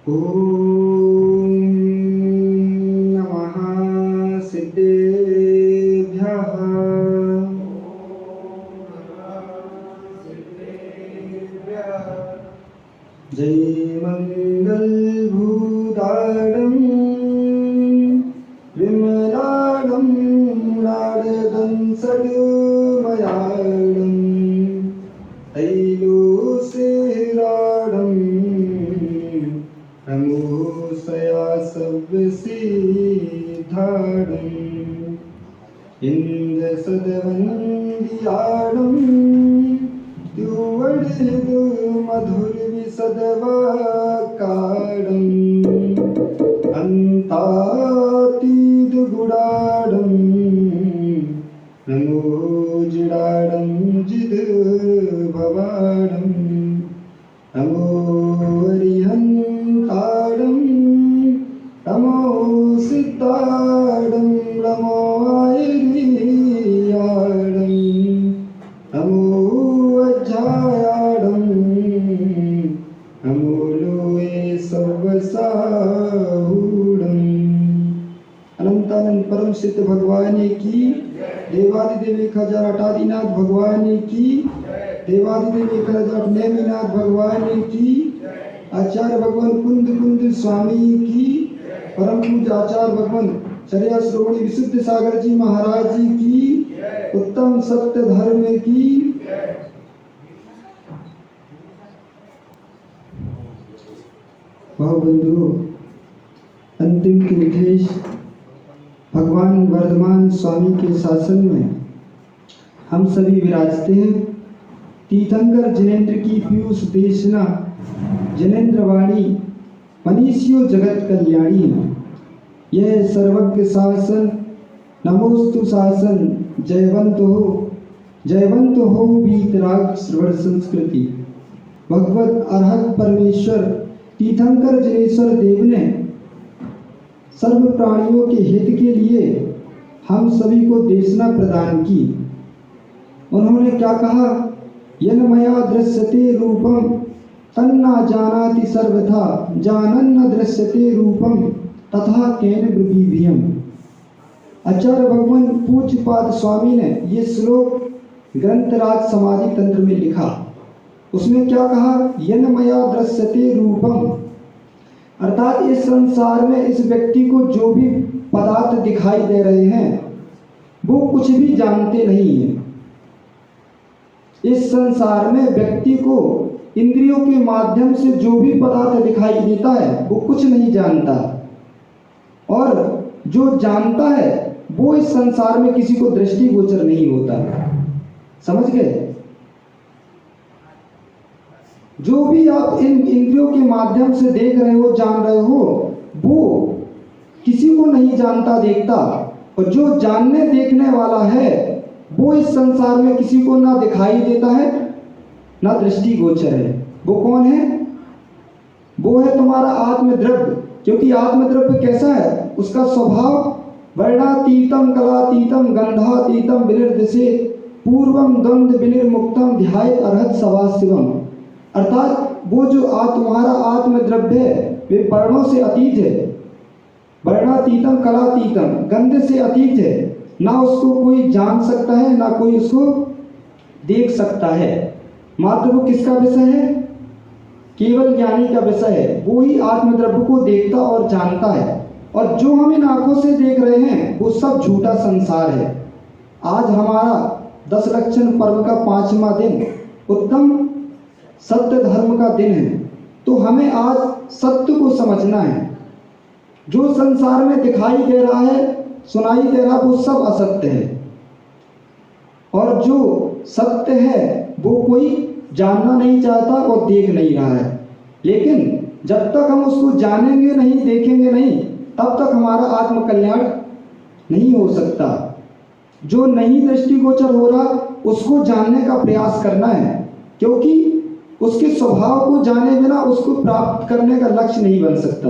ॐ नमः सिद्धेभ्यः। जय मङ्गलभूताडं विमलाडं नारदं सद्मयाडं तैलोसेराडं नमोऽस्या सव्यसिद्धाडं इन्द्रसदवन्द्याडं द्युवडिदु मधुरविशदवाकाडम् अन्तातीतगुडाडं नमोजिडाडं जिद्भवाडं नमो हरिहन्ताडं नमो सिद्धाडं नमो आयर्याडं नमो अज्जायाडं नमो लोये सर्वसाहूडम्। अनंतानंद परम सिद्ध भगवान की, देवादिदेव 1008 आदिनाथ भगवान की, देवादिदेव 1008 नेमिनाथ भगवान की, आचार्य भगवान कुंद कुंद स्वामी की, परम पूज्य आचार्य भगवान चर्या श्रोमणी विशुद्ध सागर जी महाराज जी की, उत्तम सत्य धर्म की। भावबंधुओं, अंतिम निर्देश भगवान वर्धमान स्वामी के शासन में हम सभी विराजते हैं। तीर्थंकर जिनेन्द्र की पीयूष देशना जिनेन्द्र वाणी मनीषियो जगत कल्याणी। यह सर्वज्ञ शासन नमोस्तु शासन जयवंत हो वीतराग श्रवण संस्कृति। भगवत अर्हत परमेश्वर तीर्थंकर जिनेश्वर देव ने सर्व प्राणियों के हित के लिए हम सभी को देशना प्रदान की। उन्होंने क्या कहा? यन मया दृश्यते रूपम तन्ना जानाति सर्वथा जानन्न दृश्यते रूपम तथा केन ब्रवीभियम। आचार्य भगवान पूज्यपाद स्वामी ने ये श्लोक ग्रंथराज समाधि तंत्र में लिखा। उसमें क्या कहा? यन मया दृश्यते रूपम, अर्थात इस संसार में इस व्यक्ति को जो भी पदार्थ दिखाई दे रहे हैं वो कुछ भी जानते नहीं है। इस संसार में व्यक्ति को इंद्रियों के माध्यम से जो भी पदार्थ दिखाई देता है वो कुछ नहीं जानता, और जो जानता है वो इस संसार में किसी को दृष्टिगोचर नहीं होता। समझ गए? जो भी आप इन इंद्रियों के माध्यम से देख रहे हो, जान रहे हो, वो किसी को नहीं जानता, देखता, और जो जानने देखने वाला है वो इस संसार में किसी को ना दिखाई देता है ना दृष्टिगोचर है। वो कौन है? वो है तुम्हारा आत्मद्रव्य। क्योंकि आत्मद्रव्य कैसा है? उसका स्वभाव वर्णातीतम कलातीतम गंधातीतम विनिर्दिशे पूर्वम द्वंद्व विनिर्मुक्तम ध्याय अर्हत सवाशिवम। अर्थात वो जो तुम्हारा आत्मद्रव्य है वे वर्णों से अतीत है, वर्णातीतम कलातीतम, गंध से अतीत है। ना उसको कोई जान सकता है ना कोई उसको देख सकता है। मात्र वो किसका विषय है? केवल ज्ञानी का विषय है। वो ही आत्मद्रव्य को देखता और जानता है। और जो हम इन आंखों से देख रहे हैं वो सब झूठा संसार है। आज हमारा 10 लक्षण पर्व का 5वां दिन उत्तम सत्य धर्म का दिन है। तो हमें आज सत्य को समझना है। जो संसार में दिखाई दे रहा है, सुनाई दे रहा, वो सब असत्य है, और जो सत्य है वो कोई जानना नहीं चाहता और देख नहीं रहा है। लेकिन जब तक हम उसको जानेंगे नहीं, देखेंगे नहीं, तब तक हमारा आत्म कल्याण नहीं हो सकता। जो नहीं दृष्टिगोचर हो रहा उसको जानने का प्रयास करना है, क्योंकि उसके स्वभाव को जाने बिना उसको प्राप्त करने का लक्ष्य नहीं बन सकता।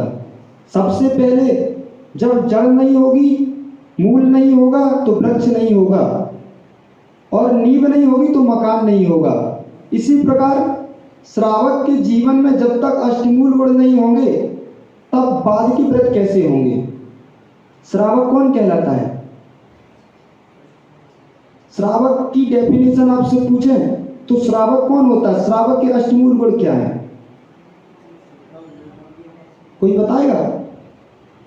सबसे पहले जब जड़ नहीं होगी, मूल नहीं होगा तो वृक्ष नहीं होगा, और नींव नहीं होगी तो मकान नहीं होगा। इसी प्रकार श्रावक के जीवन में जब तक अष्टमूल गुण नहीं होंगे तब बाद के व्रत कैसे होंगे? श्रावक कौन कहलाता है? श्रावक की डेफिनेशन आपसे पूछें तो श्रावक कौन होता है? श्रावक के अष्टमूल गुण क्या है? कोई बताएगा?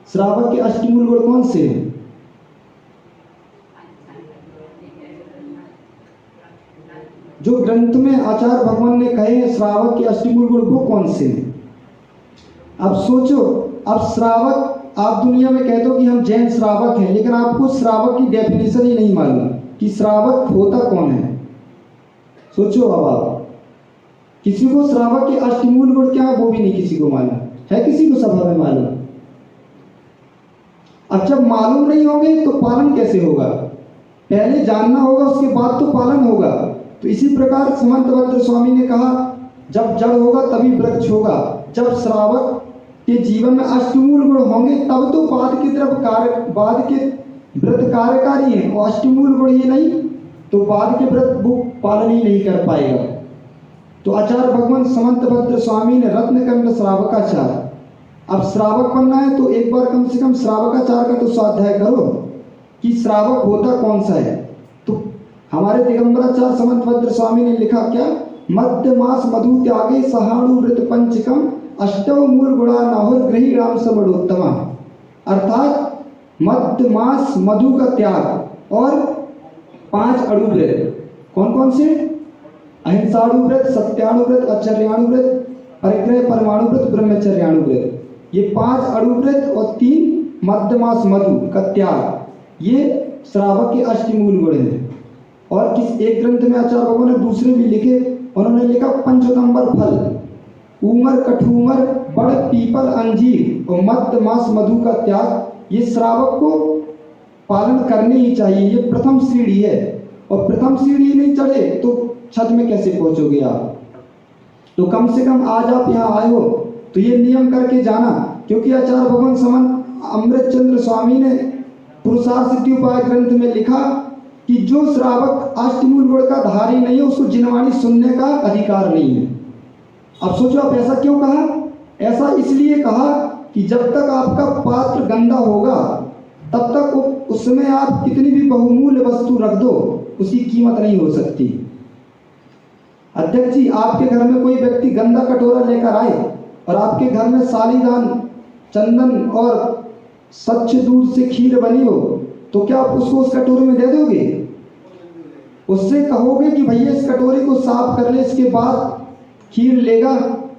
श्रावक के अष्टमूल गुण कौन से हैं? जो ग्रंथ में आचार्य भगवान ने कहे हैं श्रावक के अष्टमूल गुण वो कौन से हैं? अब सोचो, अब श्रावक, आप दुनिया में कहते हो कि हम जैन श्रावक हैं, लेकिन आपको श्रावक की डेफिनेशन ही नहीं मालूम कि श्रावक होता कौन है। सोचो अब आप, किसी को श्रावक के अष्टमूल गुण क्या है वो भी नहीं किसी को मालूम है। किसी को सभा में मालूम? अब जब मालूम नहीं होंगे तो पालन कैसे होगा? पहले जानना होगा, उसके बाद तो पालन होगा। तो इसी प्रकार समंतभद्र स्वामी ने कहा, जब जड़ होगा तभी वृक्ष होगा। जब श्रावक के जीवन में अष्टमूल गुण होंगे तब तो बाद के व्रत कार्यकारी हैं, और अष्टमूल गुण ही नहीं तो बाद के व्रत वो पालन ही नहीं कर पाएगा। तो आचार्य भगवान समंतभद्र स्वामी ने रत्नकंड श्रावकाचार, अब श्रावक बनना है तो एक बार कम से कम श्रावकाचार का तो स्वाध्याय करो कि श्रावक होता कौन सा है। तो हमारे दिगंबराचार्य समंतभद्र स्वामी ने लिखा क्या? मध्य मास मधु त्यागे सहाणु व्रत पंचकम अष्टव मूल गुणा नाहुर गृही राम समोत्तमा। अर्थात मध्य मास मधु का त्याग और 5 अणु व्रत। कौन कौन से? अहिंसाणु व्रत, सत्याणु व्रत, आचर्याणु व्रत, परिग्रह परमाणु व्रत, ब्रह्मचर्याणु व्रत। ये 5 अणु व्रत और 3 मध्य मास मधु का त्याग, ये श्रावक के अष्टमूल गुण हैं। और किस एक ग्रंथ में आचार्य भगवान ने दूसरे भी लिखे, उन्होंने लिखा पंचोदंबर फल, ऊमर कठूमर बड़ पीपल अंजीर और मध्य मास मधु का त्याग, ये श्रावक को पालन करने ही चाहिए। ये प्रथम सीढ़ी है, और प्रथम सीढ़ी नहीं चढ़े तो छत में कैसे पहुंचोगे आप? तो कम से कम आज आप यहाँ आए हो तो ये नियम करके जाना, क्योंकि आचार्य भगवान समंत अमृतचंद्र स्वामी ने पुरुषार्थ सिद्धि उपाय ग्रंथ में लिखा कि जो श्रावक अष्टमूल गुण का धारी नहीं है उसको जिनवाणी सुनने का अधिकार नहीं है। अब सोचो, आप ऐसा क्यों कहा? ऐसा इसलिए कहा कि जब तक आपका पात्र गंदा होगा तब तक उसमें आप कितनी भी बहुमूल्य वस्तु रख दो, उसकी कीमत नहीं हो सकती। अध्यक्ष जी, आपके घर में कोई व्यक्ति गंदा कटोरा लेकर आए और आपके घर में सालीदान, चंदन और स्वच्छ दूध से खीर बनी हो, तो क्या आप उसको उस कटोरे में दे दोगे? उससे कहोगे कि भैया इस कटोरे को साफ कर ले, इसके बाद खीर लेगा,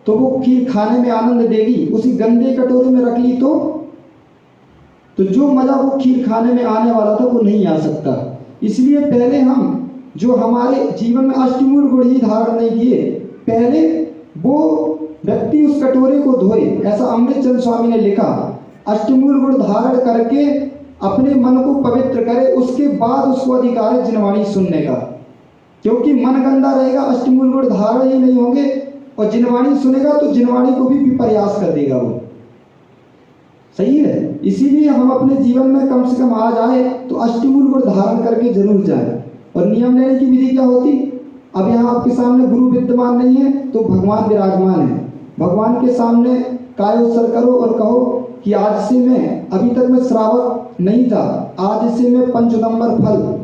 तो वो खीर खाने में आनंद देगी। उसी गंदे कटोरे में रख ली तो जो मजा वो खीर खाने में आने वाला था वो नहीं आ सकता। इसलिए पहले हम जो हमारे जीवन में अष्टमूल गुण ही धारण नहीं किए, पहले वो व्यक्ति उस कटोरे को धोए। ऐसा अमृतचंद्र स्वामी ने लिखा, अष्टमूल गुण धारण करके अपने मन को पवित्र करे, उसके बाद उसको अधिकार है जिनवाणी सुनने का। क्योंकि मन गंदा रहेगा, अष्टमूल गुण धारण ही नहीं होंगे, और जिनवाणी सुनेगा तो जिनवाणी को भी विपर्यास कर देगा वो। सही है? इसीलिए हम अपने जीवन में कम से कम आज आए तो अष्टमूल गुण धारण करके जरूर जाएं। और नियम लेने की विधि क्या होती? अब यहाँ आपके सामने गुरु विद्यमान नहीं है तो भगवान विराजमान है। भगवान के सामने कायोत्सर्ग करो और कहो कि आज से मैं, अभी तक मैं श्रावक नहीं था, आज से मैं पंचोदंबर फल,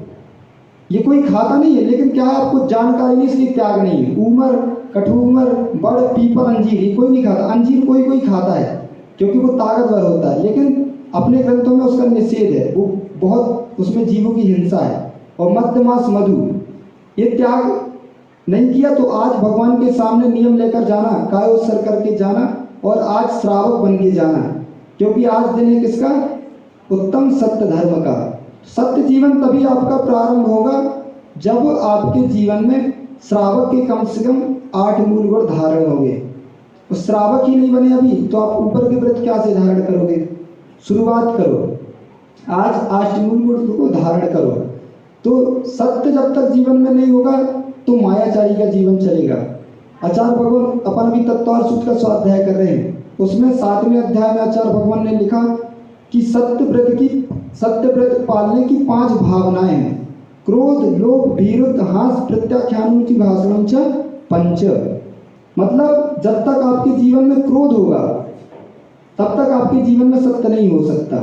ये कोई खाता नहीं है, लेकिन क्या है आपको जानकारी नहीं इसलिए त्याग नहीं है। ऊमर कठूमर बड़ पीपल अंजीर, ये कोई नहीं खाता। अंजीर कोई कोई खाता है क्योंकि वो ताकतवर होता है, लेकिन अपने ग्रंथों में उसका निषेध है, वो बहुत उसमें जीवों की हिंसा है। और मध्य मास मधु, ये त्याग नहीं किया तो आज भगवान के सामने नियम लेकर जाना, कायोत्सर्ग करके जाना और आज श्रावक बन के जाना, क्योंकि आज दिन है किसका? उत्तम सत्य धर्म का। सत्य जीवन तभी आपका प्रारंभ होगा जब आपके जीवन में श्रावक के कम से कम 8 मूल गुण धारण होंगे। तो श्रावक ही नहीं बने अभी तो आप ऊपर के व्रत क्या से धारण करोगे? शुरुआत करो, आज 8 मूल गुण को धारण करो। तो सत्य जब तक जीवन में नहीं होगा तो मायाचारी का जीवन चलेगा। आचार्य भगवान अपन अभी तत्वार सूत्र का स्वाध्याय कर रहे हैं, उसमें 7वें अध्याय में आचार्य भगवान ने लिखा कि सत्य व्रत पालने की 5 भावनाएं हैं। क्रोध, लोभ, भीरुत, हास, प्रत्याख्यानुचि भाषणम च पंच। मतलब जब तक आपके जीवन में क्रोध होगा तब तक आपके जीवन में सत्य नहीं हो सकता।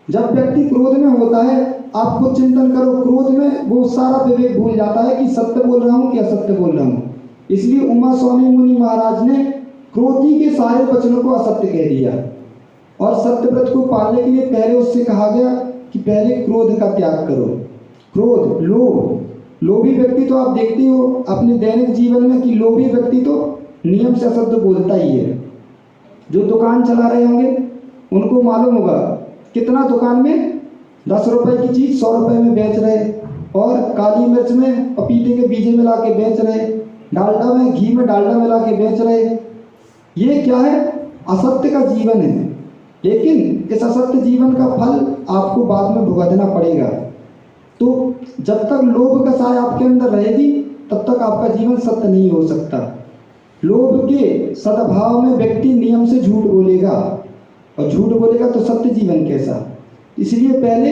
जब व्यक्ति क्रोध में होता है, आप खुद चिंतन करो, क्रोध में वो सारा विवेक भूल जाता है कि सत्य बोल रहा हूँ कि असत्य बोल रहा हूँ। इसलिए उमा स्वामी मुनि महाराज ने क्रोधी के सारे वचनों को असत्य कह दिया और सत्यव्रत को पालने के लिए पहले उससे कहा गया कि पहले क्रोध का त्याग करो। क्रोध, लोभी व्यक्ति तो आप देखते हो अपने दैनिक जीवन में कि लोभी व्यक्ति तो नियम से असत्य बोलता ही है। जो दुकान चला रहे होंगे उनको मालूम होगा कितना दुकान में 10 रुपए की चीज़ 100 रुपए में बेच रहे, और काली मिर्च में पपीते के बीजे मिला के बेच रहे, डालडा में घी में डालडा मिला के बेच रहे। ये क्या है? असत्य का जीवन है। लेकिन इस असत्य जीवन का फल आपको बाद में भुगतना पड़ेगा। तो जब तक लोभ का साय आपके अंदर रहेगी तब तक आपका जीवन सत्य नहीं हो सकता। लोभ के सद्भाव में व्यक्ति नियम से झूठ बोलेगा, और झूठ बोलेगा तो सत्य जीवन कैसा? इसलिए पहले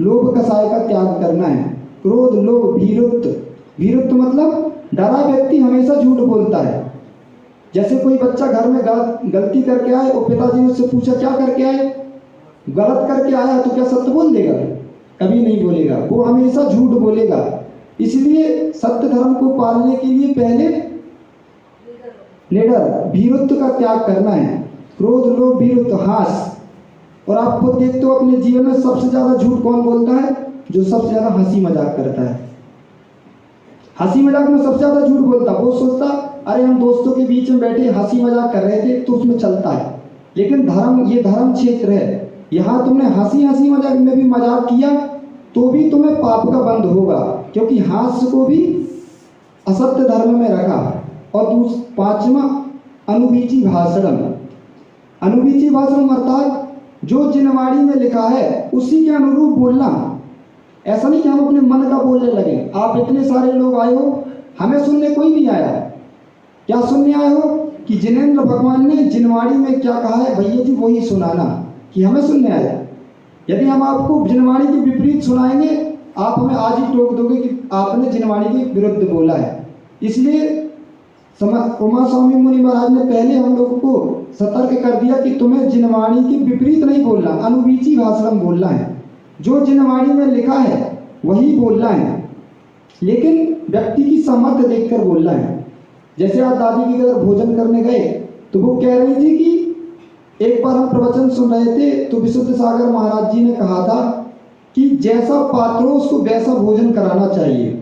लोभ कसाय का त्याग करना है। क्रोध, लोभ, भीरुत्व मतलब डरा व्यक्ति हमेशा झूठ बोलता है। जैसे कोई बच्चा घर में गलती करके आए और पिताजी ने उससे पूछा क्या करके आए, गलत करके आया, तो क्या सत्य बोल देगा? कभी नहीं बोलेगा, वो हमेशा झूठ बोलेगा। इसलिए सत्य धर्म को पालने के लिए पहले निडर भीरुत्व का त्याग करना है। क्रोध, लोभ, भीरुत्व, हास। और आप खुद देखते हो अपने जीवन में सबसे ज्यादा झूठ कौन बोलता है? जो सबसे ज्यादा हंसी मजाक करता है। हंसी मजाक में सबसे ज्यादा झूठ बोलता, वो सोचता अरे हम दोस्तों के बीच में बैठे हंसी मजाक कर रहे थे तो उसमें चलता है। लेकिन ये धर्म क्षेत्र है, यहाँ तुमने हंसी मजाक में भी मजाक किया तो भी तुम्हें पाप का बंध होगा, क्योंकि हास्य को भी असत्य धर्म में रखा। और 5वां अनुबीची भाषणम। अनुबीची भाषणम अर्थात जो जिनवाणी में लिखा है उसी के अनुरूप बोलना। ऐसा नहीं कि हम अपने मन का बोलने लगे। आप इतने सारे लोग आए हो, हमें सुनने कोई नहीं आया। क्या सुनने आए हो? कि जिनेंद्र भगवान ने जिनवाणी में क्या कहा है भैया जी वही सुनाना, कि हमें सुनने आया। यदि हम आपको जिनवाणी के विपरीत सुनाएंगे, आप हमें आज ही टोक दोगे कि आपने जिनवाणी के विरुद्ध बोला है। इसलिए उमा स्वामी मुनि महाराज ने पहले हम लोगों को सतर्क कर दिया कि तुम्हें जिनवाणी के विपरीत नहीं बोलना, अनुबीची भाषण बोलना है। जो जिनवाणी में लिखा है वही बोलना है, लेकिन व्यक्ति की सामर्थ्य देखकर बोलना है। जैसे आज दादी की घर भोजन करने गए तो वो कह रही थी कि एक बार हम प्रवचन सुन रहे थे तो विशुद्ध सागर महाराज जी ने कहा था कि जैसा पात्र हो उसको वैसा भोजन कराना चाहिए।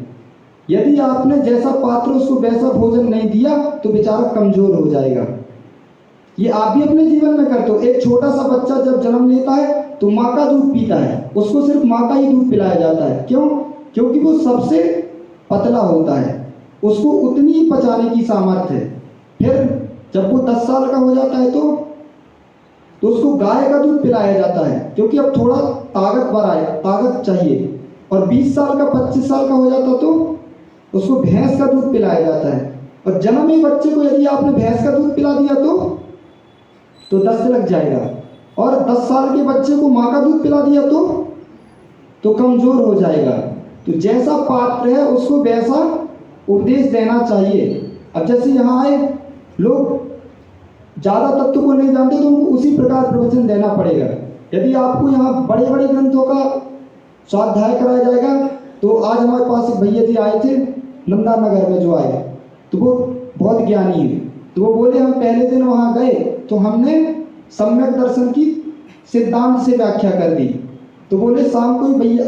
यदि आपने जैसा पात्र उसको वैसा भोजन नहीं दिया तो बेचारा कमजोर हो जाएगा। ये आप भी अपने जीवन में करते हो। एक छोटा सा बच्चा जब जन्म लेता है तो माँ का दूध पीता है, उसको सिर्फ माँ का ही दूध पिलाया जाता है। क्यों? क्योंकि वो सबसे पतला होता है, उसको उतनी ही पचाने की सामर्थ्य है। फिर जब वो 10 साल का हो जाता है तो उसको गाय का दूध पिलाया जाता है, क्योंकि अब थोड़ा ताकत चाहिए। और 20 साल का 25 साल का हो जाता तो उसको भैंस का दूध पिलाया जाता है। और जन्म में बच्चे को यदि आपने भैंस का दूध पिला दिया तो दस्त लग जाएगा। और 10 साल के बच्चे को माँ का दूध पिला दिया तो कमजोर हो जाएगा। तो जैसा पात्र है उसको वैसा उपदेश देना चाहिए। अब जैसे यहाँ आए लोग ज़्यादा तत्व को नहीं जानते तो उनको उसी प्रकार प्रवचन देना पड़ेगा। यदि आपको यहाँ बड़े बड़े ग्रंथों का स्वाध्याय कराया जाएगा तो आज हमारे पास एक भैया जी आए थे नंदा नगर में, जो आए तो वो बहुत ज्ञानी है। तो वो बोले हम पहले दिन वहाँ गए तो हमने सम्यक दर्शन की सिद्धांत से व्याख्या कर दी। तो बोले शाम को ही भैया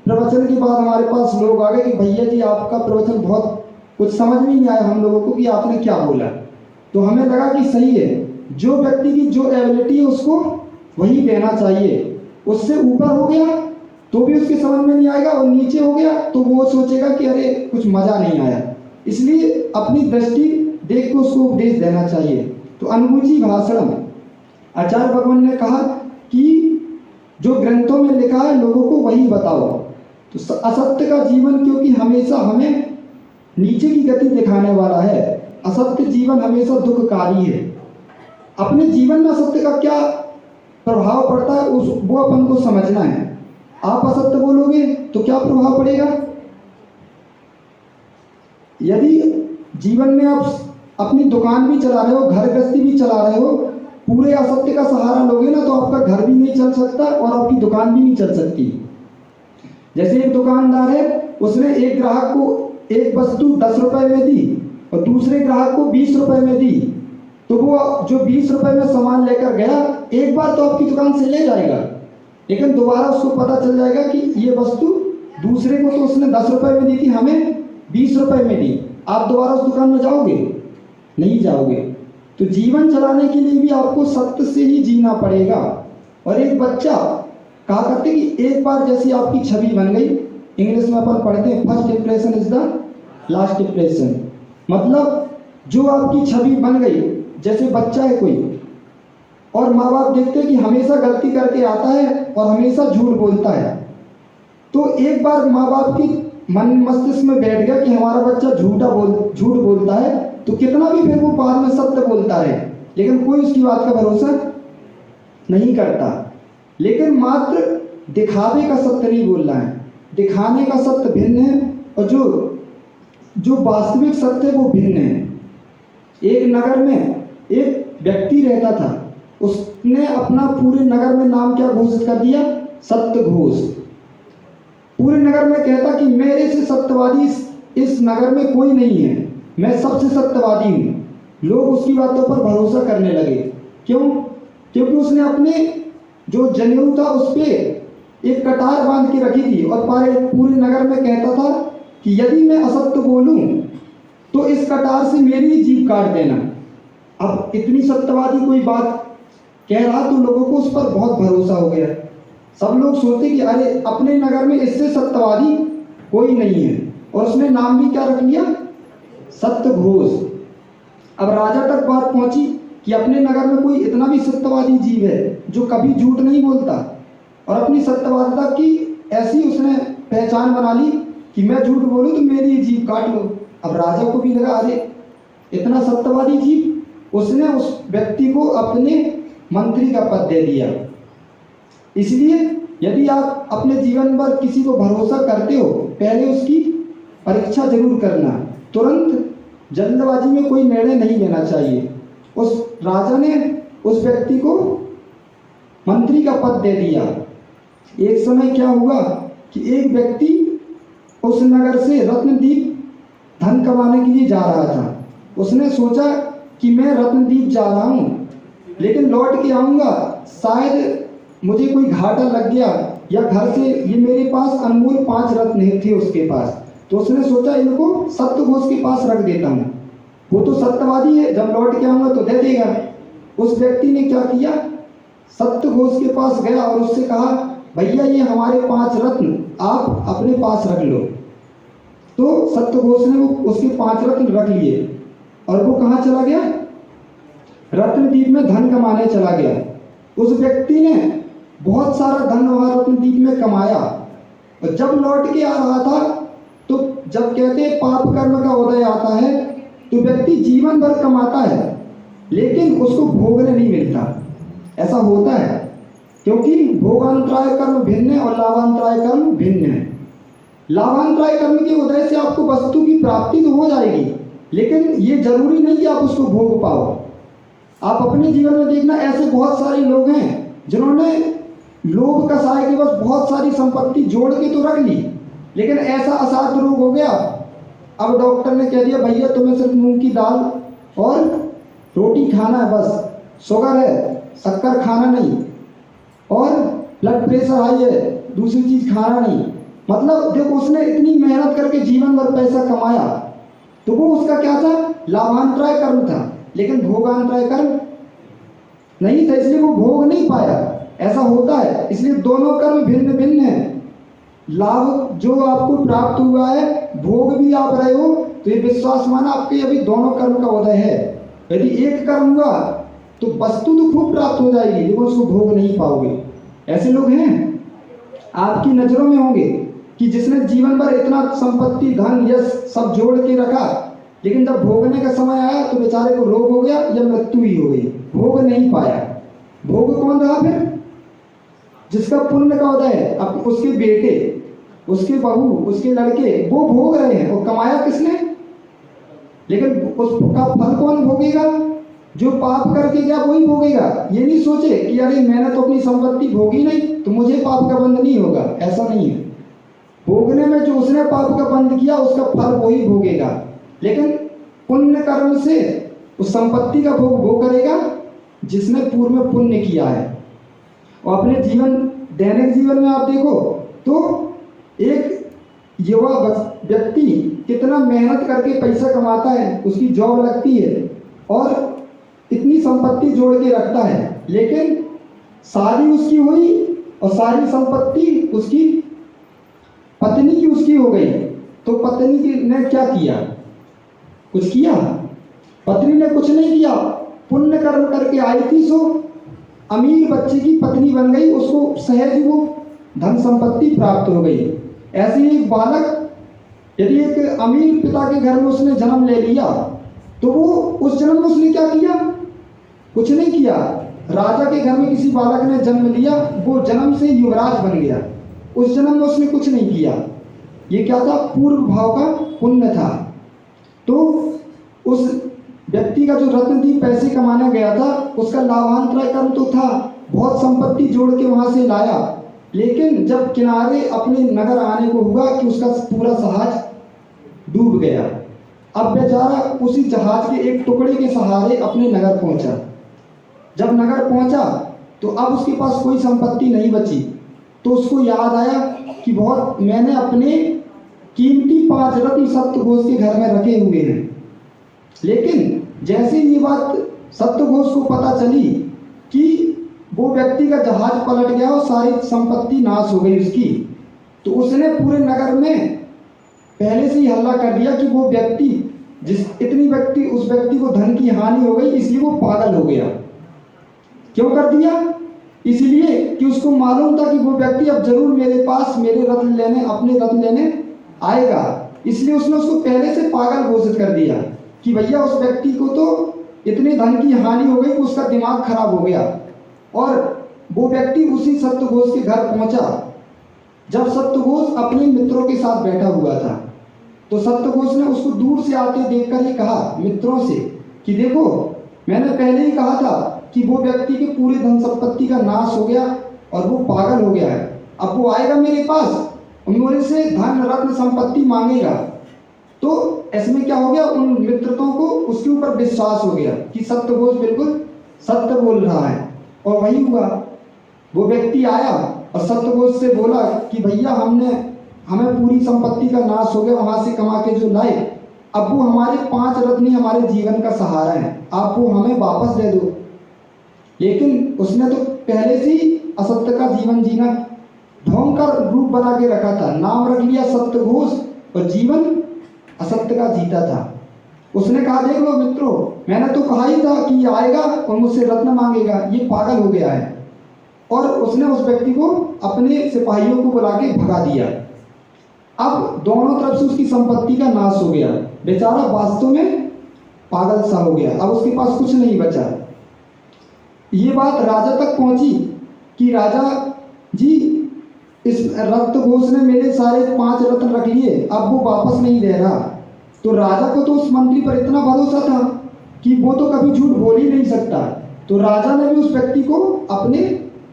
प्रवचन के बाद हमारे पास लोग आ गए कि भैया जी आपका प्रवचन बहुत कुछ समझ में नहीं आया हम लोगों को कि आपने क्या बोला। तो हमें लगा कि सही है, जो व्यक्ति की जो एबिलिटी है उसको वही देना चाहिए। उससे ऊपर हो गया तो भी उसके समझ में नहीं आएगा, और नीचे हो गया तो वो सोचेगा कि अरे कुछ मजा नहीं आया। इसलिए अपनी दृष्टि देख के उसको उपदेश देना चाहिए। तो अनुबीची भाषण, आचार्य भगवान ने कहा कि जो ग्रंथों में लिखा है लोगों को वही बताओ। तो असत्य का जीवन क्योंकि हमेशा हमें नीचे की गति दिखाने वाला है, असत्य जीवन हमेशा दुखकारी है। अपने जीवन में असत्य का क्या प्रभाव पड़ता है वो अपन को समझना है। आप असत्य बोलोगे तो क्या प्रभाव पड़ेगा? यदि जीवन में आप अपनी दुकान भी चला रहे हो, घर गृहस्थी भी चला रहे हो, पूरे असत्य का सहारा लोगे ना तो आपका घर भी नहीं चल सकता और आपकी दुकान भी नहीं चल सकती। जैसे एक दुकानदार है, उसने एक ग्राहक को एक वस्तु 10 रुपए में दी और दूसरे ग्राहक को 20 रुपए में दी, तो वो जो 20 रुपए में सामान लेकर गया, एक बार तो आपकी दुकान से ले जाएगा, लेकिन दोबारा उसको पता चल जाएगा कि ये वस्तु दूसरे को तो उसने 10 रुपए में दी थी, हमें 20 रुपए में दी। आप दोबारा उस दुकान में जाओगे? नहीं जाओगे। तो जीवन चलाने के लिए भी आपको सत्य से ही जीना पड़ेगा। और एक बच्चा कहा करते कि एक बार जैसी आपकी छवि बन गई, इंग्लिश में अपन पढ़ते हैं first impression is the last impression, मतलब जो आपकी छवि बन गई, जैसे बच्चा है कोई और माँ बाप देखते हैं कि हमेशा गलती करके आता है और हमेशा झूठ बोलता है, तो एक बार माँ बाप की मन मस्तिष्क में बैठ गया कि हमारा बच्चा झूठ बोलता है, तो कितना भी फिर वो बाद में सत्य बोलता है, लेकिन कोई उसकी बात का भरोसा नहीं करता। लेकिन मात्र दिखावे का सत्य नहीं बोलना है, दिखाने का सत्य भिन्न है और जो वास्तविक सत्य है वो भिन्न है। एक नगर में एक व्यक्ति रहता था, उसने अपना पूरे नगर में नाम क्या घोषित कर दिया? सत्य घोष। पूरे नगर में कहता कि मेरे से सत्यवादी इस नगर में कोई नहीं है, मैं सबसे सत्यवादी हूँ। लोग उसकी बातों पर भरोसा करने लगे। क्यों? क्योंकि उसने अपने जो जनेऊ था उस पर एक कटार बांध के रखी थी और पूरे नगर में कहता था कि यदि मैं असत्य बोलूं तो इस कटार से मेरी ही जीभ काट देना। अब इतनी सत्यवादी कोई बात कह रहा तो लोगों को उस पर बहुत भरोसा हो गया। सब लोग सोचते कि अरे अपने नगर में इससे सत्यवादी कोई नहीं है, और उसने नाम भी क्या रख लिया? सत्य घोष। अब राजा तक बात पहुंची कि अपने नगर में कोई इतना भी सत्यवादी जीव है जो कभी झूठ नहीं बोलता, और अपनी सत्यवादिता की ऐसी उसने पहचान बना ली कि मैं झूठ बोलूं तो मेरी जीभ काट लो। अब राजा को भी लगा अरे इतना सत्यवादी जीव, उसने उस व्यक्ति को अपने मंत्री का पद दे दिया। इसलिए यदि आप अपने जीवन पर किसी को भरोसा करते हो, पहले उसकी परीक्षा जरूर करना, तुरंत जल्दबाजी में कोई निर्णय नहीं लेना चाहिए। उस राजा ने उस व्यक्ति को मंत्री का पद दे दिया। एक समय क्या हुआ कि एक व्यक्ति उस नगर से रत्नदीप धन कमाने के लिए जा रहा था। उसने सोचा कि मैं रत्नदीप जा रहा हूँ, लेकिन लौट के आऊँगा, शायद मुझे कोई घाटा लग गया, या घर से ये मेरे पास अनमोल 5 रत्न थे उसके पास, तो उसने सोचा इनको सत्य घोष के पास रख देता हूँ, वो तो सत्यवादी है, जब लौट के आऊँगा तो दे देगा। उस व्यक्ति ने क्या किया? सत्य घोष के पास गया और उससे कहा भैया ये हमारे 5 रत्न आप अपने पास रख लो। तो सत्य घोष ने वो उसके 5 रत्न रख लिए और वो कहाँ चला गया? रत्नदीप में धन कमाने चला गया। उस व्यक्ति ने बहुत सारा धन वहाँ रत्नदीप में कमाया, और जब लौट के आ रहा था तो जब कहते हैं पाप कर्म का उदय आता है, तो व्यक्ति जीवन भर कमाता है लेकिन उसको भोगने नहीं मिलता। ऐसा होता है क्योंकि भोगांतराय कर्म भिन्न है और लाभांतराय कर्म भिन्न है। लाभांतराय कर्म के उदय से आपको वस्तु की प्राप्ति तो हो जाएगी, लेकिन ये जरूरी नहीं कि आप उसको भोग पाओ। आप अपने जीवन में देखना, ऐसे बहुत सारे लोग हैं जिन्होंने लोभ कसाय के बस बहुत सारी संपत्ति जोड़ के तो रख ली, लेकिन ऐसा असाध्य रोग हो गया, अब डॉक्टर ने कह दिया भैया तुम्हें सिर्फ मूंग की दाल और रोटी खाना है, बस शुगर है, शक्कर खाना नहीं, और ब्लड प्रेशर हाई है, दूसरी चीज खाना नहीं। मतलब देखो उसने इतनी मेहनत करके जीवन भर पैसा कमाया, तो वो उसका क्या था? लाभांतराय कर्म था, लेकिन भोगांतराय कर्म नहीं था, इसलिए वो भोग नहीं पाया। ऐसा होता है, इसलिए दोनों कर्म भिन्न भिन्न हैं। लाभ जो आपको प्राप्त हुआ है, भोग भी आप रहे हो, तो ये विश्वास माना आपके अभी दोनों कर्म का उदय है। यदि एक कर्म हुआ तो वस्तु तो खूब प्राप्त हो जाएगी, लेकिन उसको भोग नहीं पाओगे। ऐसे लोग हैं आपकी नजरों में होंगे कि जिसने जीवन भर इतना संपत्ति धन यश सब जोड़ के रखा, लेकिन जब भोगने का समय आया तो बेचारे को रोग हो गया या मृत्यु ही हो गई, भोग नहीं पाया। भोग कौन रहा फिर? जिसका पुण्य का उदय है, अब उसके बेटे, उसके बहू, उसके लड़के, वो भोग रहे हैं, और कमाया किसने? लेकिन उसका फल कौन भोगेगा? जो पाप करके गया वही भोगेगा। ये नहीं सोचे कि अरे मैंने तो अपनी संपत्ति भोगी नहीं तो मुझे पाप का बंध नहीं होगा, ऐसा नहीं है। भोगने में जो उसने पाप का बंध किया उसका फल वही भोगेगा, लेकिन पुण्य कर्म से उस संपत्ति का भोग वो करेगा जिसने पूर्व में पुण्य किया है। और अपने जीवन, दैनिक जीवन में आप देखो तो एक युवा व्यक्ति कितना मेहनत करके पैसा कमाता है, उसकी जॉब लगती है और इतनी संपत्ति जोड़ के रखता है, लेकिन शादी उसकी हुई और सारी संपत्ति उसकी पत्नी की उसकी हो गई, तो पत्नी की ने क्या किया? कुछ किया? पत्नी ने कुछ नहीं किया। पुण्य कर्म करके आई थी, सो अमीर बच्चे की पत्नी बन गई, उसको सहज वो धन संपत्ति प्राप्त हो गई। ऐसे ही एक बालक यदि एक अमीर पिता के घर में उसने जन्म ले लिया तो वो उस जन्म में उसने क्या किया? कुछ नहीं किया। राजा के घर में किसी बालक ने जन्म लिया, वो जन्म से युवराज बन गया, उस जन्म में उसने कुछ नहीं किया। ये क्या था? पूर्व भाव का पुण्य था। तो उस व्यक्ति का जो रत्नदीप पैसे कमाने गया था उसका लाभांतरण कर्म तो था, बहुत संपत्ति जोड़ के वहां से लाया, लेकिन जब किनारे अपने नगर आने को हुआ कि उसका पूरा जहाज डूब गया। अब बेचारा उसी जहाज के एक टुकड़े के सहारे अपने नगर पहुंचा। जब नगर पहुंचा तो अब उसके पास कोई संपत्ति नहीं बची, तो उसको याद आया कि बहुत मैंने अपने कीमती 5 रत्न सप्तघोष के घर में रखे हुए हैं। लेकिन जैसे ये बात सप्तघोष को पता चली कि वो व्यक्ति का जहाज पलट गया और सारी संपत्ति नाश हो गई उसकी, तो उसने पूरे नगर में पहले से ही हल्ला कर दिया कि वो व्यक्ति उस व्यक्ति को धन की हानि हो गई, इसलिए वो पागल हो गया। क्यों कर दिया? इसलिए कि उसको मालूम था कि वो व्यक्ति अब जरूर मेरे पास अपने रत्न लेने आएगा, इसलिए उसने उसको पहले से पागल घोषित कर दिया कि भैया उस व्यक्ति को तो इतने धन की हानि हो गई कि उसका दिमाग खराब हो गया। और वो व्यक्ति उसी सप्तघोष के घर पहुंचा। जब सप्तघोष अपने मित्रों के साथ बैठा हुआ था तो सप्तघोष ने उसको दूर से आते देखकर ही कहा मित्रों से कि देखो, मैंने पहले ही कहा था कि वो व्यक्ति के पूरे धन संपत्ति का नाश हो गया और वो पागल हो गया है। अब वो आएगा मेरे पास और मेरे से धन रत्न संपत्ति मांगेगा। तो इसमें क्या हो गया? उन मित्रों को उसके ऊपर विश्वास हो गया कि सप्तघोष बिल्कुल सत्य बोल रहा है। और वही हुआ, वो व्यक्ति आया और सप्तघोष से बोला कि भैया हमें पूरी संपत्ति का नाश हो गया, वहां से कमा के जो लाए, अब वो हमारे 5 रत्न ही हमारे जीवन का सहारा है, आप वो हमें वापस दे दो। लेकिन उसने तो पहले से ही असत्य का जीवन जीना, ढोंग का रूप बना के रखा था, नाम रख लिया सप्तघोष और जीवन असत्य का जीता था। उसने कहा देख लो मित्रों, मैंने तो कहा ही था कि ये आएगा और मुझसे रत्न मांगेगा, ये पागल हो गया है। और उसने उस व्यक्ति को अपने सिपाहियों को बुला के भगा दिया। अब दोनों तरफ से उसकी संपत्ति का नाश हो गया, बेचारा वास्तव में पागल सा हो गया, अब उसके पास कुछ नहीं बचा। ये बात राजा तक पहुंची कि राजा जी, इस सप्तघोष ने मेरे सारे 5 रत्न रख लिए, अब वो वापस नहीं दे रहा। तो राजा को तो उस मंत्री पर इतना भरोसा था कि वो तो कभी झूठ बोल ही नहीं सकता। तो राजा ने भी उस व्यक्ति को अपने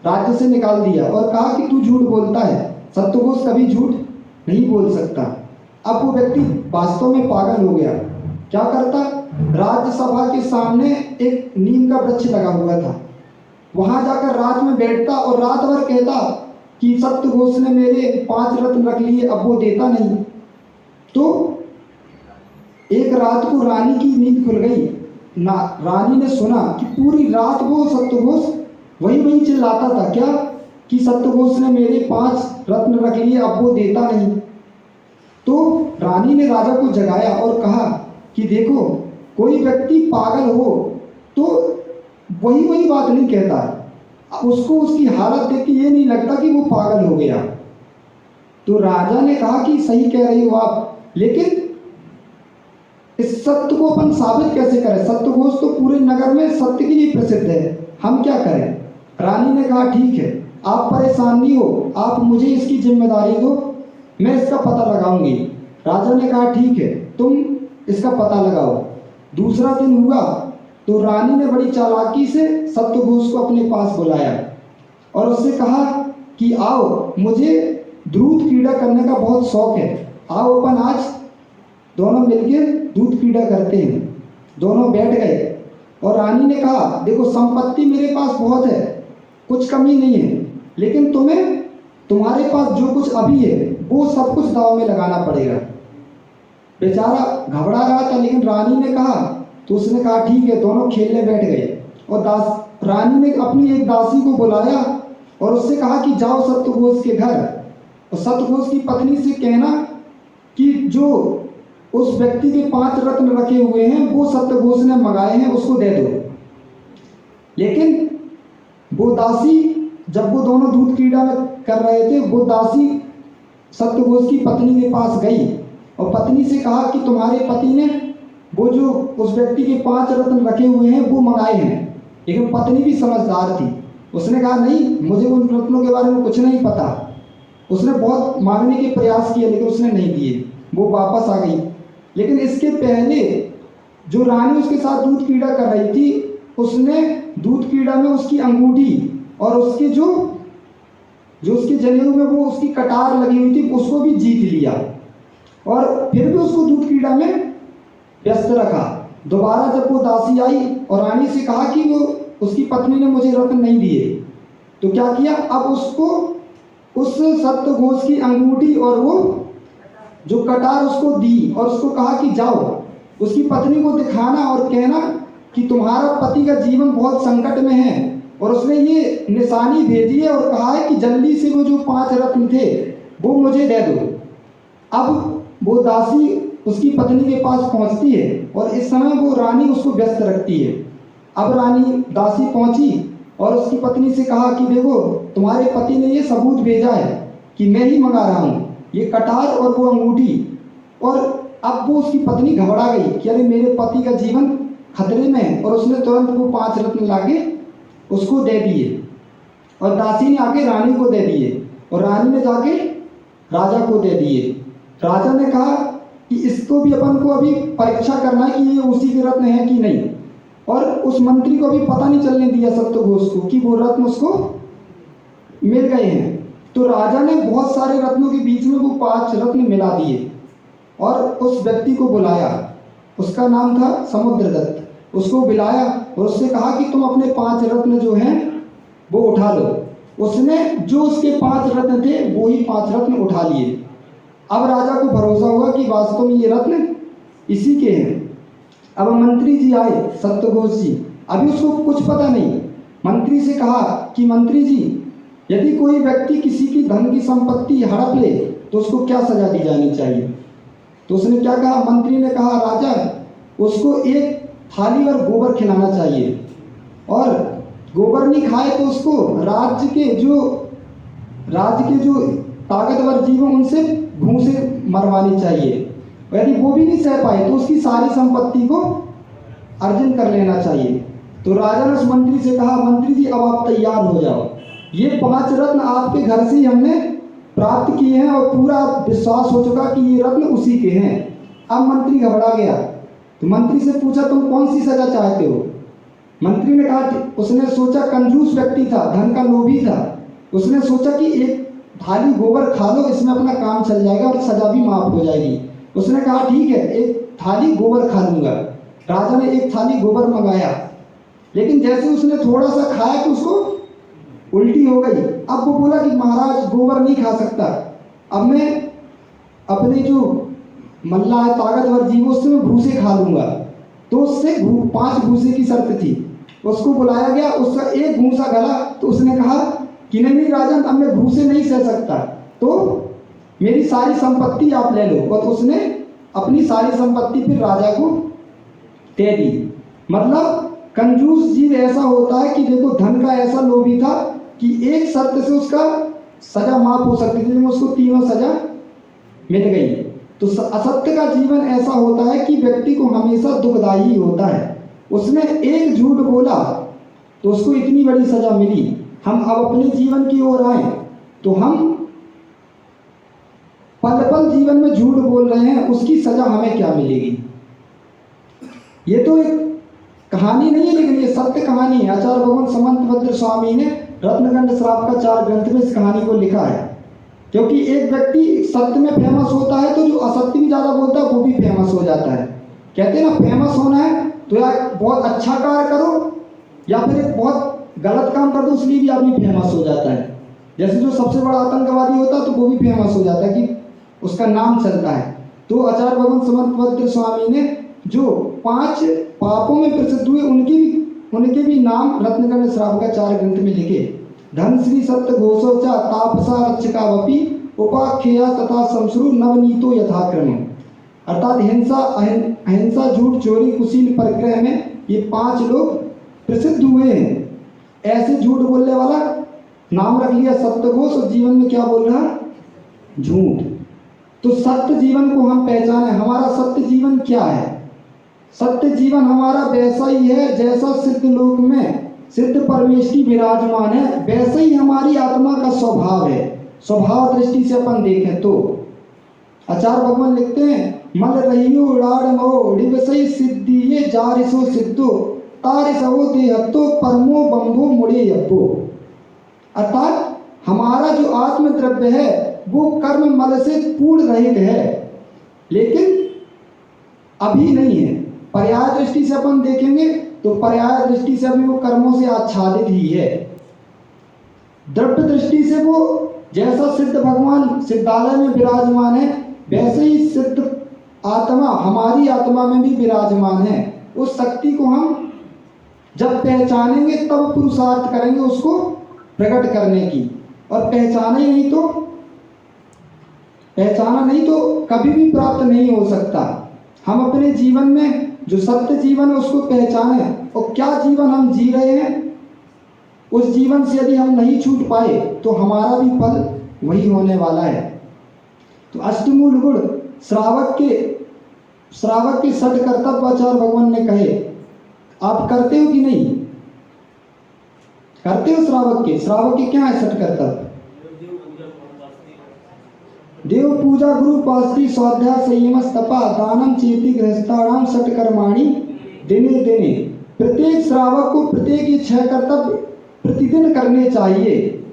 राज्य से निकाल दिया और कहा कि तू झूठ बोलता है, सप्तघोष कभी झूठ नहीं बोल सकता। अब वो व्यक्ति वास्तव में पागल हो गया। क्या करता? राज्यसभा के सामने एक नीम का वृक्ष लगा हुआ था, वहां जाकर रात में बैठता और रात भर कहता कि सप्तघोष ने मेरे 5 रत्न रख लिए, अब वो देता नहीं। तो एक रात को रानी की नींद खुल गई। रानी ने सुना कि पूरी रात वो सप्तघोष वही चिल्लाता था, क्या कि सप्तघोष ने मेरे 5 रत्न रख लिए, अब वो देता नहीं। तो रानी ने राजा को जगाया और कहा कि देखो, कोई व्यक्ति पागल हो तो वही बात नहीं कहता, उसको उसकी हालत देख के ये नहीं लगता कि वो पागल हो गया। तो राजा ने कहा कि सही कह रही हो आप, लेकिन इस सत्य को अपन साबित कैसे करें? सप्तघोष तो पूरे नगर में सत्य के लिए प्रसिद्ध है, हम क्या करें? रानी ने कहा ठीक है, आप परेशान नहीं हो, आप मुझे इसकी जिम्मेदारी दो, मैं इसका पता लगाऊंगी। राजा ने कहा ठीक है, तुम इसका पता लगाओ। दूसरा दिन हुआ तो रानी ने बड़ी चालाकी से सत्यघोष को अपने पास बुलाया और उससे कहा कि आओ, मुझे दूध क्रीड़ा करने का बहुत शौक है, आओ अपन आज दोनों मिलकर दूध क्रीड़ा करते हैं। दोनों बैठ गए और रानी ने कहा, देखो संपत्ति मेरे पास बहुत है, कुछ कमी नहीं है, लेकिन तुम्हें तुम्हारे पास जो कुछ अभी है वो सब कुछ दांव में लगाना पड़ेगा। बेचारा घबरा रहा था, लेकिन रानी ने कहा तो उसने कहा ठीक है, दोनों खेलने बैठ गए। और रानी ने अपनी एक दासी को बुलाया और उससे कहा कि जाओ सत्यघोष के घर और सत्यघोष की पत्नी से कहना कि जो उस व्यक्ति के 5 रत्न रखे हुए हैं वो सत्यघोष ने मंगाए हैं, उसको दे दो। लेकिन वो दासी, जब वो दोनों दूध क्रीड़ा में कर रहे थे, वो दासी सत्यघोष की पत्नी के पास गई और पत्नी से कहा कि तुम्हारे पति ने वो जो उस व्यक्ति के 5 रत्न रखे हुए हैं वो मंगाए हैं। लेकिन पत्नी भी समझदार थी, उसने कहा नहीं, मुझे उन रत्नों के बारे में कुछ नहीं पता। उसने बहुत मांगने के प्रयास किए लेकिन उसने नहीं दिए, वो वापस आ गई। लेकिन इसके पहले जो रानी उसके साथ दूध क्रीड़ा कर रही थी, उसने दूध क्रीड़ा में उसकी अंगूठी और उसके जो उसके जनेऊ में वो उसकी कटार लगी हुई थी उसको भी जीत लिया और फिर भी उसको दूध क्रीड़ा में व्यस्त रखा। दोबारा जब वो दासी आई और रानी से कहा कि वो उसकी पत्नी ने मुझे रत्न नहीं दिए, तो क्या किया, अब उसको उस सत्यघोष की अंगूठी और वो जो कटार उसको दी और उसको कहा कि जाओ उसकी पत्नी को दिखाना और कहना कि तुम्हारा पति का जीवन बहुत संकट में है, और उसने ये निशानी भेजी है और कहा है कि जल्दी से वो जो 5 रत्न थे वो मुझे दे दो। अब वो दासी उसकी पत्नी के पास पहुंचती है और इस समय वो रानी उसको व्यस्त रखती है। अब रानी दासी पहुंची और उसकी पत्नी से कहा कि देखो, तुम्हारे पति ने ये सबूत भेजा है कि मैं ही मंगा रहा हूँ, ये कटार और वो अंगूठी। और अब वो उसकी पत्नी घबरा गई कि अरे मेरे पति का जीवन खतरे में है, और उसने तुरंत वो 5 रत्न लाके उसको दे दिए और दासी ने आके रानी को दे दिए और रानी ने जाके राजा को दे दिए। राजा ने कहा कि इसको भी अपन को अभी परीक्षा करना है कि ये उसी के रत्न है कि नहीं, और उस मंत्री को अभी पता नहीं चलने दिया सत्यघोष को कि वो रत्न उसको मिल गए हैं। तो राजा ने बहुत सारे रत्नों के बीच में वो 5 रत्न मिला दिए और उस व्यक्ति को बुलाया, उसका नाम था समुद्रदत्त। उसको बुलाया और उससे कहा कि तुम अपने 5 रत्न जो हैं वो उठा लो। उसने जो उसके 5 रत्न थे वो ही 5 रत्न उठा लिए। अब राजा को भरोसा हुआ कि वास्तव में ये रत्न इसी के हैं। अब मंत्री जी आए, सत्यघोष जी, अभी उसको कुछ पता नहीं। मंत्री से कहा कि मंत्री जी, यदि कोई व्यक्ति किसी की धन की संपत्ति हड़प ले तो उसको क्या सजा दी जानी चाहिए? तो उसने क्या कहा, मंत्री ने कहा, राजा, उसको एक थाली भर गोबर खिलाना चाहिए, और गोबर नहीं खाए तो उसको राज्य के जो ताकतवर जीव हैं उनसे घूंसे मरवानी चाहिए, और यदि वो भी नहीं सह पाए तो उसकी सारी संपत्ति को अर्जन कर लेना चाहिए। तो राजा ने उस मंत्री से कहा, मंत्री जी अब आप तैयार हो जाओ, ये 5 रत्न आपके घर से ही हमने प्राप्त किए हैं और पूरा विश्वास हो चुका कि ये रत्न उसी के हैं। अब मंत्री घबरा गया, तो मंत्री से पूछा, तुम कौन सी सजा चाहते हो? मंत्री ने कहा, उसने सोचा कंजूस व्यक्ति था, धन का लोभी था, उसने सोचा कि एक थाली गोबर खा लो, इसमें अपना काम चल जाएगा और सजा भी माफ हो जाएगी। उसने कहा ठीक है, एक थाली गोबर खा लूंगा। राजा ने एक थाली गोबर मंगाया, लेकिन जैसे उसने थोड़ा सा खाया तो उसको उल्टी हो गई। अब वो बोला कि महाराज गोबर नहीं खा सकता, अब मैं अपने जो मल्ला है ताकतवर जीव उससे मैं भूसे खा लूंगा। तो उससे 5 भूसे की शर्त थी। उसको बुलाया गया, उसका एक भूसा गला, तो उसने कहा कि नहीं राजन, अब मैं भूसे नहीं सह सकता, तो मेरी सारी संपत्ति आप ले लो। और उसने अपनी सारी संपत्ति फिर राजा को दे दी। मतलब कंजूस जीव ऐसा होता है कि देखो, धन का ऐसा लोभी था कि एक शर्त से उसका सजा माफ हो सकती थी, लेकिन उसको तीनों सजा मिल गई। तो असत्य का जीवन ऐसा होता है कि व्यक्ति को हमेशा दुखदायी होता है। उसने एक झूठ बोला तो उसको इतनी बड़ी सजा मिली। हम अब अपने जीवन की ओर आए तो हम पल पल जीवन में झूठ बोल रहे हैं, उसकी सजा हमें क्या मिलेगी? ये तो एक कहानी नहीं है, लेकिन ये सत्य कहानी है। आचार्य भगवान समंतभद्र स्वामी ने रत्नखंड श्राप का 4 ग्रंथ में इस कहानी को लिखा है। क्योंकि एक व्यक्ति सत्य में फेमस होता है तो जो असत्य भी ज़्यादा बोलता है वो भी फेमस हो जाता है। कहते हैं ना, फेमस होना है तो या बहुत अच्छा कार्य करो या फिर एक बहुत गलत काम कर दो, इसलिए भी आदमी फेमस हो जाता है। जैसे जो सबसे बड़ा आतंकवादी होता है तो वो भी फेमस हो जाता है कि उसका नाम चलता है। तो आचार्य भगवान समंतभद्र स्वामी ने जो 5 पापों में प्रसिद्ध हुए उनके भी नाम रत्नखंड श्राप का 4 ग्रंथ में लिखे। धन श्री सत्य घोषोचा तापसा रक्षकावपि उपाख्या तथा संश्रु नवनीतो यथाक्रम। अर्थात अहिंसा, झूठ, चोरी, कुशील, परक्रय में ये 5 लोग प्रसिद्ध हुए हैं। ऐसे झूठ बोलने वाला नाम रख लिया सत्य घोष, और जीवन में क्या बोल रहा? झूठ। तो सत्य जीवन को हम पहचाने। हमारा सत्य जीवन क्या है? सत्य जीवन हमारा वैसा ही है जैसा सिद्ध लोक में सिद्ध परमेष्टि विराजमान है, वैसे ही हमारी आत्मा का स्वभाव है। स्वभाव दृष्टि से अपन देखें तो आचार्य भगवान लिखते हैं, मल रहियो उड़ाड़ मो डिवसई सिद्धि ये जारिसो सिद्धो तारिसवो देहत्तो परमो बंभो मुड़े यब्बो। अर्थात हमारा जो आत्म द्रव्य है वो कर्म मल से पूर्ण रहित है, लेकिन अभी नहीं है। पर्याय दृष्टि से अपन देखेंगे तो पर्याय दृष्टि से अभी वो कर्मों से आच्छादित ही है। द्रव्य दृष्टि से वो जैसा सिद्ध भगवान सिद्धालय में विराजमान है वैसे ही सिद्ध आत्मा हमारी आत्मा में भी विराजमान है। उस शक्ति को हम जब पहचानेंगे तब पुरुषार्थ करेंगे उसको प्रकट करने की, और पहचाना नहीं तो कभी भी प्राप्त नहीं हो सकता। हम अपने जीवन में जो सत्य जीवन है उसको पहचाने, और क्या जीवन हम जी रहे हैं उस जीवन से यदि हम नहीं छूट पाए तो हमारा भी फल वही होने वाला है। तो अष्टमूल गुण श्रावक के 60 कर्तव्य आचार्य भगवान ने कहे। आप करते हो कि नहीं? करते हो श्रावक के क्या है 60 कर्तव्य? देव पूजा, गुरु पास्त्री, स्वाध्याय, संयम, तपा, दानम, चेति, गृहस्थाणाम, 60 कर्माणि दिने दिने। प्रत्येक श्रावक को प्रत्येक ये 6 कर्तव्य प्रतिदिन करने चाहिए।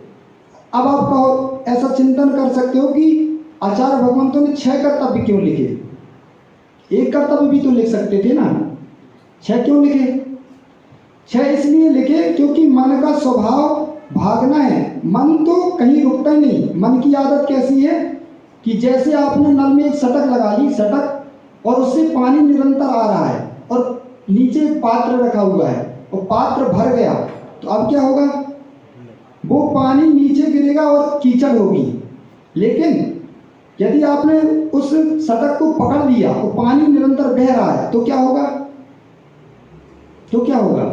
अब आप कहो, ऐसा चिंतन कर सकते हो कि आचार्य भगवंतों ने 6 कर्तव्य क्यों लिखे? एक कर्तव्य भी तो लिख सकते थे ना, 6 क्यों लिखे? 6 इसलिए लिखे क्योंकि मन का स्वभाव भागना है। मन तो कहीं रुकता ही नहीं। मन की आदत कैसी है कि जैसे आपने नल में एक सटक लगा ली, सटक, और उससे पानी निरंतर आ रहा है और नीचे एक पात्र रखा हुआ है और पात्र भर गया, तो अब क्या होगा? वो पानी नीचे गिरेगा और कीचड़ होगी। लेकिन यदि आपने उस सटक को पकड़ लिया और पानी निरंतर बह रहा है तो क्या होगा?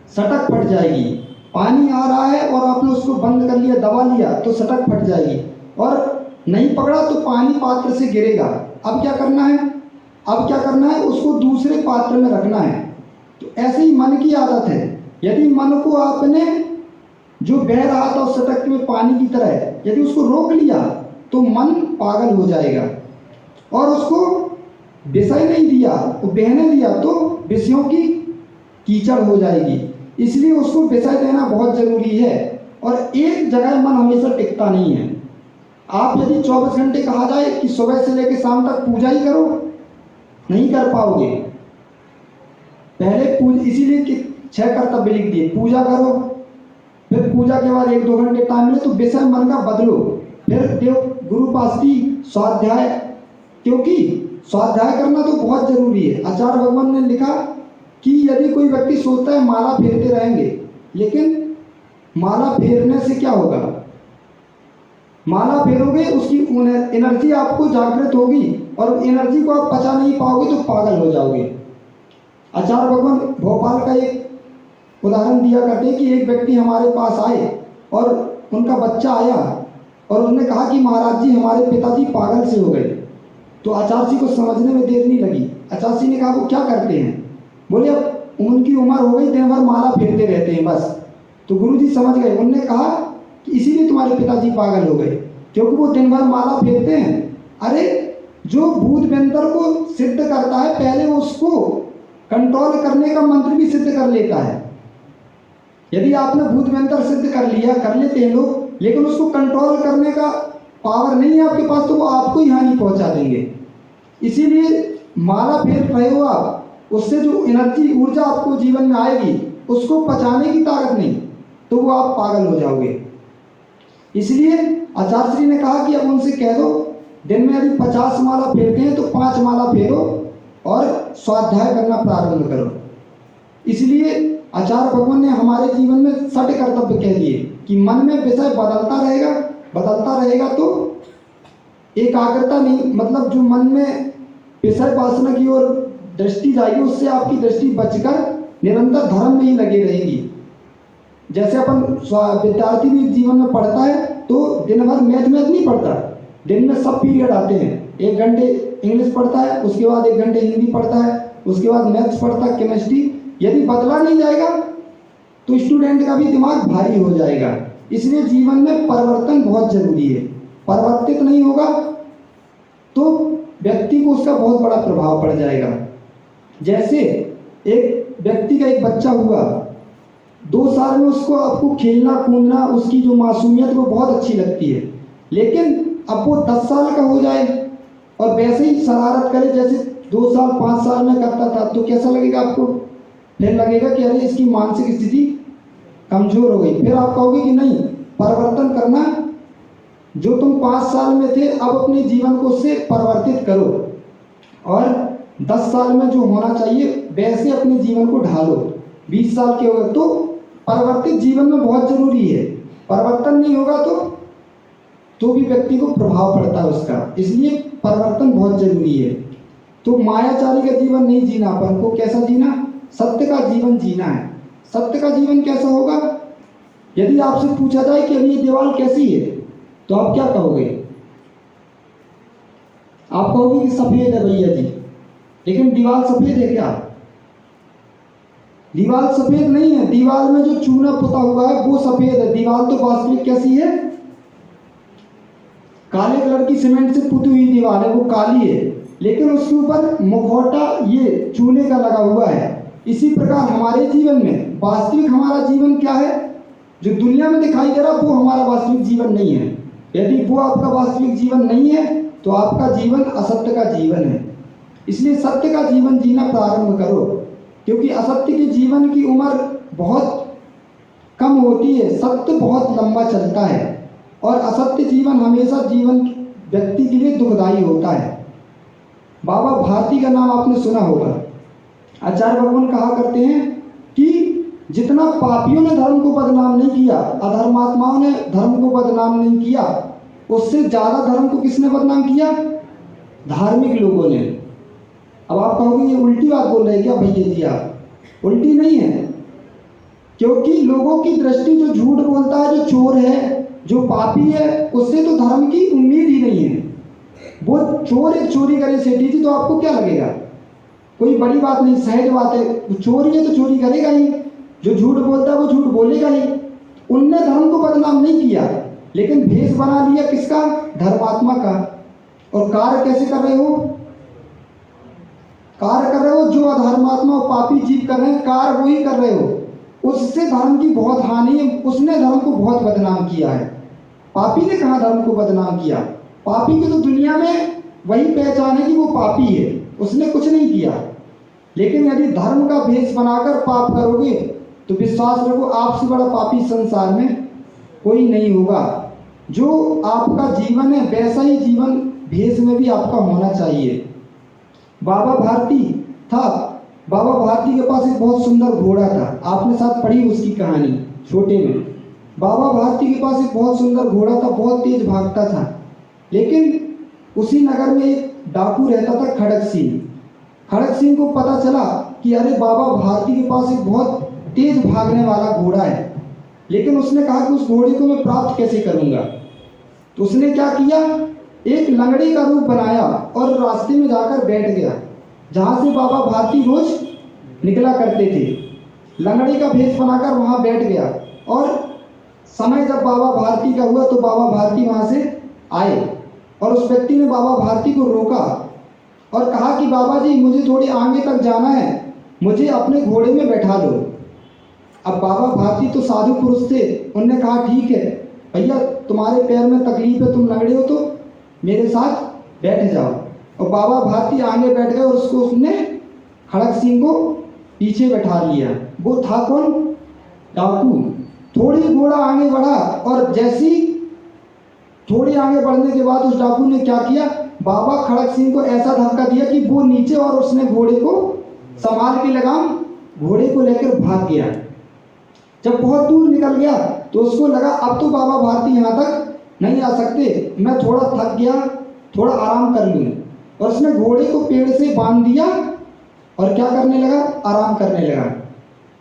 सटक फट जाएगी। पानी आ रहा है और आपने उसको बंद कर लिया, दबा लिया, तो सटक फट जाएगी, और नहीं पकड़ा तो पानी पात्र से गिरेगा। अब क्या करना है? उसको दूसरे पात्र में रखना है। तो ऐसे ही मन की आदत है। यदि मन को आपने जो बह रहा था उस सटक में पानी की तरह यदि उसको रोक लिया तो मन पागल हो जाएगा, और उसको विषय नहीं दिया, तो बहने दिया तो विषयों की कीचड़ हो जाएगी। इसलिए उसको विषय देना बहुत जरूरी है। और एक जगह मन हमेशा टिकता नहीं है। आप यदि 24 घंटे कहा जाए कि सुबह से लेकर शाम तक पूजा ही करो, नहीं कर पाओगे। पहले इसीलिए कि 6 कर्तव्य लिख दिए। पूजा करो, फिर पूजा के बाद 1-2 घंटे टाइम मिले तो विषय मन का बदलो, फिर देव गुरु पास्ती, स्वाध्याय, क्योंकि स्वाध्याय करना तो बहुत जरूरी है। आचार्य भगवान ने लिखा कि यदि कोई व्यक्ति सोचता है माला फेरते रहेंगे, लेकिन माला फेरने से क्या होगा? माला फेरोगे, उसकी एनर्जी आपको जागृत होगी और एनर्जी को आप पचा नहीं पाओगे तो पागल हो जाओगे। आचार्य भगवान भोपाल का एक उदाहरण दिया करते कि एक व्यक्ति हमारे पास आए और उनका बच्चा आया और उन्होंने कहा कि महाराज जी, हमारे पिताजी पागल से हो गए। तो आचार्य जी को समझने में देर नहीं लगी। आचार्य जी ने कहा वो क्या करते हैं? बोले अब उनकी उम्र हो गई, दिन भर माला फेरते रहते हैं बस। तो गुरुजी समझ गए। उन्होंने कहा कि इसीलिए तुम्हारे पिताजी पागल हो गए, क्योंकि वो दिन भर माला फेरते हैं। अरे जो भूत व्यंतर को सिद्ध करता है पहले उसको कंट्रोल करने का मंत्र भी सिद्ध कर लेता है। यदि आपने भूत मंत्र सिद्ध कर लेते हैं लोग, लेकिन उसको कंट्रोल करने का पावर नहीं है आपके पास, तो वो आपको ही हानि पहुंचा देंगे। इसीलिए माला फेर रहे हो आप, उससे जो एनर्जी ऊर्जा आपको जीवन में आएगी उसको पचाने की ताकत नहीं, तो वो आप पागल हो जाओगे। इसलिए आचार्य श्री ने कहा कि अब उनसे कह दो, दिन में यदि 50 माला फेरते हैं तो 5 माला फेरो और स्वाध्याय करना प्रारंभ करो। इसलिए आचार्य भगवान ने हमारे जीवन में सठ कर्तव्य कह दिए कि मन में विषय बदलता रहेगा तो एकाग्रता नहीं, मतलब जो मन में विषय वासना की ओर दृष्टि जाएगी उससे आपकी दृष्टि बचकर निरंतर धर्म में ही लगी रहेगी। जैसे अपन विद्यार्थी भी जीवन में पढ़ता है तो दिन भर मैथ नहीं पढ़ता, दिन में सब पीरियड आते हैं। 1 घंटे इंग्लिश पढ़ता है, उसके बाद 1 घंटे हिंदी पढ़ता है, उसके बाद मैथ्स पढ़ता है, केमिस्ट्री। यदि बदला नहीं जाएगा तो स्टूडेंट का भी दिमाग भारी हो जाएगा। इसलिए जीवन में परिवर्तन बहुत जरूरी है। परिवर्तित नहीं होगा तो व्यक्ति को उसका बहुत बड़ा प्रभाव पड़ जाएगा। जैसे एक व्यक्ति का एक बच्चा हुआ, 2 साल में उसको आपको खेलना कूदना, उसकी जो मासूमियत वो बहुत अच्छी लगती है, लेकिन अब वो 10 साल का हो जाए और वैसे ही शरारत करे जैसे 2 साल 5 साल में करता था, तो कैसा लगेगा आपको? फिर लगेगा कि अरे इसकी मानसिक स्थिति कमजोर हो गई। फिर आप कहोगे कि नहीं, परिवर्तन करना, जो तुम 5 साल में थे अब अपने जीवन को उससे परिवर्तित करो और 10 साल में जो होना चाहिए वैसे अपने जीवन को ढालो। 20 साल के हो गए तो परिवर्तित जीवन में बहुत जरूरी है। परिवर्तन नहीं होगा तो भी व्यक्ति को प्रभाव पड़ता है उसका, इसलिए परिवर्तन बहुत जरूरी है। तो मायाचारी का जीवन नहीं जीना, अपन को कैसा जीना? सत्य का जीवन जीना है। सत्य का जीवन कैसा होगा? यदि आपसे पूछा जाए कि अभी ये दीवार कैसी है तो आप क्या कहोगे? आप कहोगे कि सफेद है भैया जी, लेकिन दीवार सफेद है क्या? दीवार सफेद नहीं है, दीवार में जो चूना पुता हुआ है वो सफेद है। दीवार तो वास्तविक कैसी है? काले कलर की सीमेंट से पुती हुई दीवार है, वो काली है, लेकिन उसके ऊपर मुखौटा ये चूने का लगा हुआ है। इसी प्रकार हमारे जीवन में वास्तविक हमारा जीवन क्या है? जो दुनिया में दिखाई दे रहा वो हमारा वास्तविक जीवन नहीं है। यदि वो आपका वास्तविक जीवन नहीं है तो आपका जीवन असत्य का जीवन है। इसलिए सत्य का जीवन जीना प्रारंभ करो, क्योंकि असत्य के जीवन की उम्र बहुत कम होती है, सत्य बहुत लंबा चलता है और असत्य जीवन हमेशा जीवन व्यक्ति के लिए दुखदायी होता है। बाबा भारती का नाम आपने सुना होगा। आचार्य भगवान कहा करते हैं कि जितना पापियों ने धर्म को बदनाम नहीं किया, अधर्मात्माओं ने धर्म को बदनाम नहीं किया, उससे ज़्यादा धर्म को किसने बदनाम किया? धार्मिक लोगों ने। अब आप कहोगे ये उल्टी बात बोल रहे हैं क्या भैया जी? आप उल्टी नहीं है, क्योंकि लोगों की दृष्टि जो झूठ बोलता है, जो चोर है, जो पापी है, उससे तो धर्म की उम्मीद ही नहीं है। वो चोर एक चोरी करे सेठी जी तो आपको क्या लगेगा? कोई बड़ी बात नहीं, सहज बात है। चोरी है तो चोरी करेगा ही, जो झूठ बोलता है वो झूठ बोलेगा ही। उनने धर्म को बदनाम नहीं किया, लेकिन भेष बना लिया किसका? धर्मात्मा का। और कार्य कैसे कर रहे हो? कार्य कर रहे हो जो अधर्मात्मा और पापी जीव कर रहे हैं, कार्य वही कर रहे हो। उससे धर्म की बहुत हानि है, उसने धर्म को बहुत बदनाम किया है। पापी ने कहाँ धर्म को बदनाम किया? पापी की तो दुनिया में वही पहचान है कि वो पापी है, उसने कुछ नहीं किया। लेकिन यदि धर्म का भेष बनाकर पाप करोगे तो विश्वास रखो आपसे बड़ा पापी संसार में कोई नहीं होगा। जो आपका जीवन है वैसा ही जीवन भेष में भी आपका होना चाहिए। बाबा भारती था, बाबा भारती के पास एक बहुत सुंदर घोड़ा था। आपने साथ पढ़ी उसकी कहानी छोटे में। बाबा भारती के पास एक बहुत सुंदर घोड़ा था, बहुत तेज भागता था। लेकिन उसी नगर में एक डाकू रहता था, खड़क सिंह। खड़क सिंह को पता चला कि अरे बाबा भारती के पास एक बहुत तेज भागने वाला घोड़ा है, लेकिन उसने कहा कि उस घोड़े को मैं प्राप्त कैसे करूंगा। तो उसने क्या किया? एक लंगड़े का रूप बनाया और रास्ते में जाकर बैठ गया जहाँ से बाबा भारती रोज निकला करते थे। लंगड़े का भेष बनाकर वहाँ बैठ गया और समय जब बाबा भारती का हुआ तो बाबा भारती वहाँ से आए और उस व्यक्ति ने बाबा भारती को रोका और कहा कि बाबा जी मुझे थोड़ी आगे तक जाना है, मुझे अपने घोड़े में बैठा लो। अब बाबा भारती तो साधु पुरुष थे, उनने कहा ठीक है भैया, तुम्हारे पैर में तकलीफ है, तुम लंगड़े हो तो मेरे साथ बैठ जाओ। और बाबा भारती आगे बैठ गए और उसने खड़क सिंह को पीछे बैठा लिया। वो था कौन? डाकू। थोड़ी घोड़ा आगे बढ़ा और जैसी थोड़ी आगे बढ़ने के बाद उस डाकू ने क्या किया, बाबा खड़क सिंह को ऐसा धक्का दिया कि वो नीचे, और उसने घोड़े को संभाल के लगाम घोड़े को लेकर भाग गया। जब बहुत दूर निकल गया तो उसको लगा अब तो बाबा भारती यहाँ तक नहीं आ सकते, मैं थोड़ा थक गया, थोड़ा आराम कर लूँ। और उसने घोड़े को पेड़ से बांध दिया और क्या करने लगा, आराम करने लगा।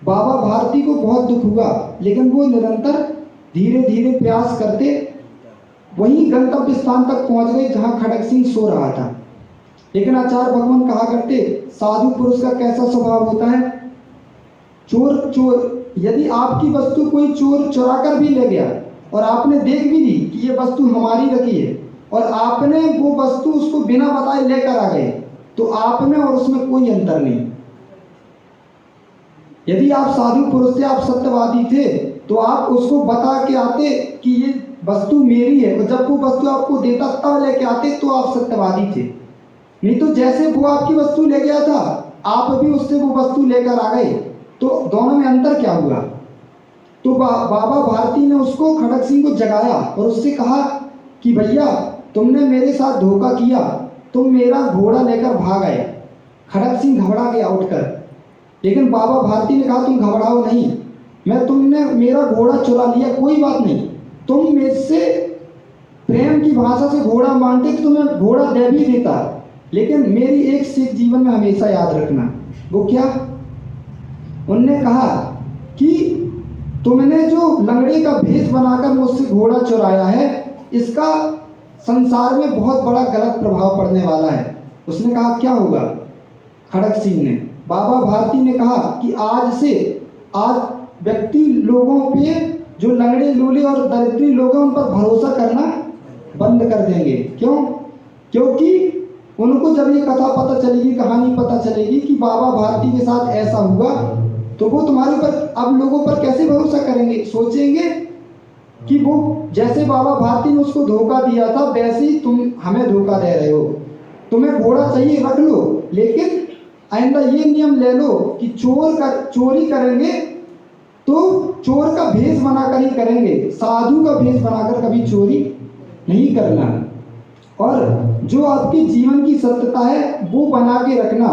बाबा भारती को बहुत दुख हुआ, लेकिन वो निरंतर धीरे धीरे प्रयास करते वही गंतव्य स्थान तक पहुंच गए जहां खड़क सिंह सो रहा था। लेकिन आचार्य भगवान कहा करते, साधु पुरुष का कैसा स्वभाव होता है, चोर यदि आपकी वस्तु कोई चोर चुरा कर भी ले गया और आपने देख भी ली कि ये वस्तु हमारी रखी है और आपने वो वस्तु उसको बिना बताए लेकर आ गए, तो आप में और उसमें कोई अंतर नहीं। यदि आप साधु पुरुष थे, आप सत्यवादी थे, तो आप उसको बता के आते कि ये वस्तु मेरी है, और जब वो वस्तु आपको देता तब लेके आते, तो आप सत्यवादी थे। नहीं तो जैसे वो आपकी वस्तु ले गया था, आप भी उससे वो वस्तु लेकर आ गए, तो दोनों में अंतर क्या हुआ? तो बाबा भारती ने उसको, खड़क सिंह को जगाया और उससे कहा कि भैया तुमने मेरे साथ धोखा किया, तुम मेरा घोड़ा लेकर भाग आए। खड़क सिंह घबरा गया उठकर, लेकिन बाबा भारती ने कहा तुम घबराओ नहीं, तुमने मेरा घोड़ा चुरा लिया, कोई बात नहीं, तुम मुझसे प्रेम की भाषा से घोड़ा मांगते तो तुम्हें घोड़ा दे भी देता, लेकिन मेरी एक सीख जीवन में हमेशा याद रखना। वो क्या? उनने कहा कि तुमने जो लंगड़े का भेष बनाकर मुझसे घोड़ा चुराया है, इसका संसार में बहुत बड़ा गलत प्रभाव पड़ने वाला है। उसने कहा क्या होगा? खड़क सिंह ने, बाबा भारती ने कहा कि आज व्यक्ति लोगों पे, जो लंगड़े लूले और दरिद्री लोग हैं, उन पर भरोसा करना बंद कर देंगे। क्यों? क्योंकि उनको जब ये कथा पता चलेगी, कहानी पता चलेगी कि बाबा भारती के साथ ऐसा हुआ, तो वो तुम्हारे ऊपर, अब लोगों पर कैसे भरोसा करेंगे? सोचेंगे कि वो जैसे बाबा भारती ने उसको धोखा दिया था, वैसे ही तुम हमें धोखा दे रहे हो। तुम्हें घोड़ा चाहिए रख लो, लेकिन आइंदा ये नियम ले लो कि चोरी करेंगे तो चोर का भेष बनाकर ही करेंगे, साधु का भेष बनाकर कभी चोरी नहीं करना। और जो आपके जीवन की सत्यता है वो बना के रखना,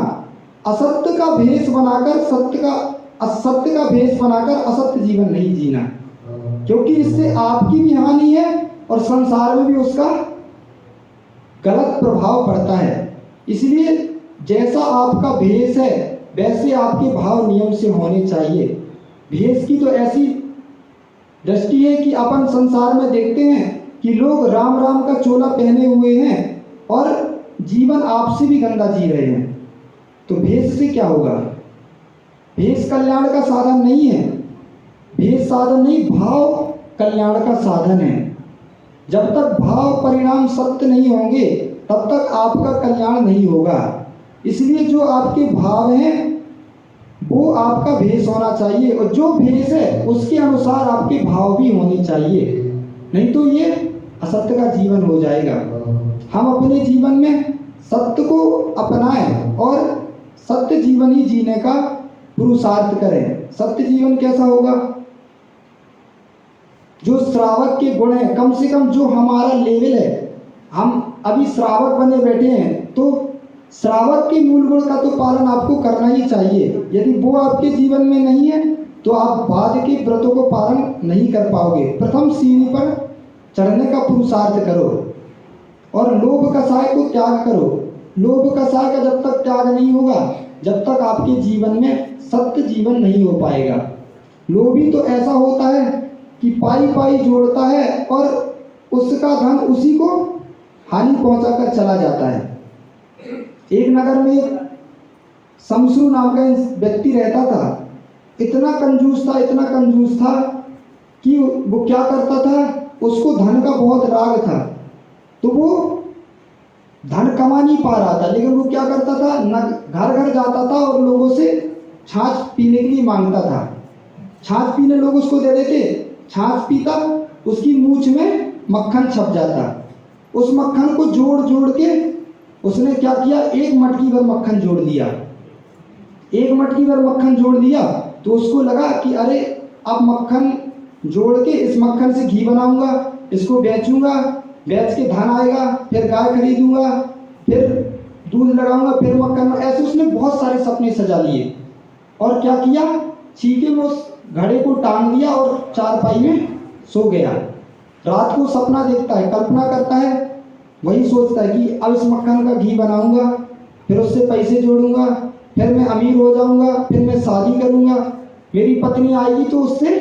असत्य का भेष बनाकर असत्य का भेष बनाकर असत्य जीवन नहीं जीना, क्योंकि इससे आपकी भी हानि है और संसार में भी उसका गलत प्रभाव पड़ता है। इसलिए जैसा आपका भेष है वैसे आपके भाव नियम से होने चाहिए। भेष की तो ऐसी दृष्टि है कि अपन संसार में देखते हैं कि लोग राम राम का चोला पहने हुए हैं और जीवन आपसे भी गंदा जी रहे हैं। तो भेष से क्या होगा? भेष कल्याण का साधन नहीं है, भेष साधन नहीं, भाव कल्याण का साधन है। जब तक भाव परिणाम सत्य नहीं होंगे तब तक आपका कल्याण नहीं होगा। इसलिए जो आपके भाव हैं वो आपका भेष होना चाहिए, और जो भेष है उसके अनुसार आपके भाव भी होने चाहिए, नहीं तो ये असत्य का जीवन हो जाएगा। हम अपने जीवन में सत्य को अपनाएं और सत्य जीवन ही जीने का पुरुषार्थ करें। सत्य जीवन कैसा होगा? जो श्रावक के गुण है, कम से कम जो हमारा लेवल है, हम अभी श्रावक बने बैठे हैं, तो श्रावक के मूल गुण का तो पालन आपको करना ही चाहिए। यदि वो आपके जीवन में नहीं है तो आप बाद के व्रतों को पालन नहीं कर पाओगे। प्रथम सीढ़ी पर चढ़ने का पुरुषार्थ करो और लोभ कसाय को त्याग करो। लोभ कसाय का जब तक त्याग नहीं होगा, जब तक आपके जीवन में सत्य जीवन नहीं हो पाएगा। लोभी तो ऐसा होता है कि पाई पाई जोड़ता है और उसका धन उसी को हानि पहुंचाकर चला जाता है। एक नगर में एक शमशू नाम का व्यक्ति रहता था। इतना कंजूस था कि वो क्या करता था, उसको धन का बहुत राग था, तो वो धन कमा नहीं पा रहा था, लेकिन वो क्या करता था, न घर घर जाता था और लोगों से छाछ पीने के लिए मांगता था। छाछ पीने लोग उसको दे देते, छाछ पीता, उसकी मूंछ में मक्खन छप जाता। उस मक्खन को जोड़ जोड़ के उसने क्या किया, एक मटकी भर मक्खन जोड़ दिया। एक मटकी भर मक्खन जोड़ दिया तो उसको लगा कि अरे अब मक्खन जोड़ के इस मक्खन से घी बनाऊंगा, इसको बेचूंगा, बेच के धन आएगा, फिर गाय खरीदूंगा, फिर दूध लगाऊंगा, फिर मक्खन। ऐसे उसने बहुत सारे सपने सजा लिए और क्या किया, चीखे में उस घड़े को टांग दिया और चारपाई में सो गया। रात को सपना देखता है, कल्पना करता है, वही सोचता है कि अब इस मक्खन का घी बनाऊंगा, फिर उससे पैसे जोड़ूंगा, फिर मैं अमीर हो जाऊंगा, फिर मैं शादी करूंगा, मेरी पत्नी आएगी तो उससे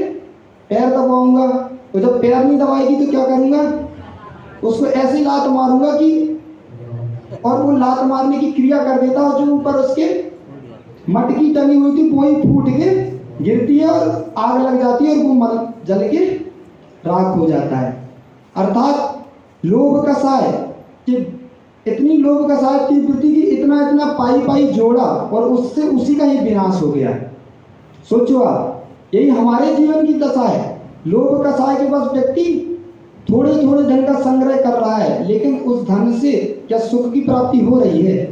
पैर दबाऊंगा, तो जब पैर नहीं दबाएगी तो क्या करूंगा, उसको ऐसी लात मारूंगा कि, और वो लात मारने की क्रिया कर देता है, जो ऊपर उसके मटकी टंगी हुई थी वही फूट के गिरती है और आग लग जाती है और वो मर जल के राख हो जाता है। अर्थात लोभ कसाय कि इतनी लोभ कसाय तीव्रति की इतना इतना पाई पाई जोड़ा और उससे उसी का ही विनाश हो गया। सोचो आप, यही हमारे जीवन की दशा है। लोभ कसाय के पास व्यक्ति थोड़े थोड़े धन का संग्रह कर रहा है, लेकिन उस धन से क्या सुख की प्राप्ति हो रही है?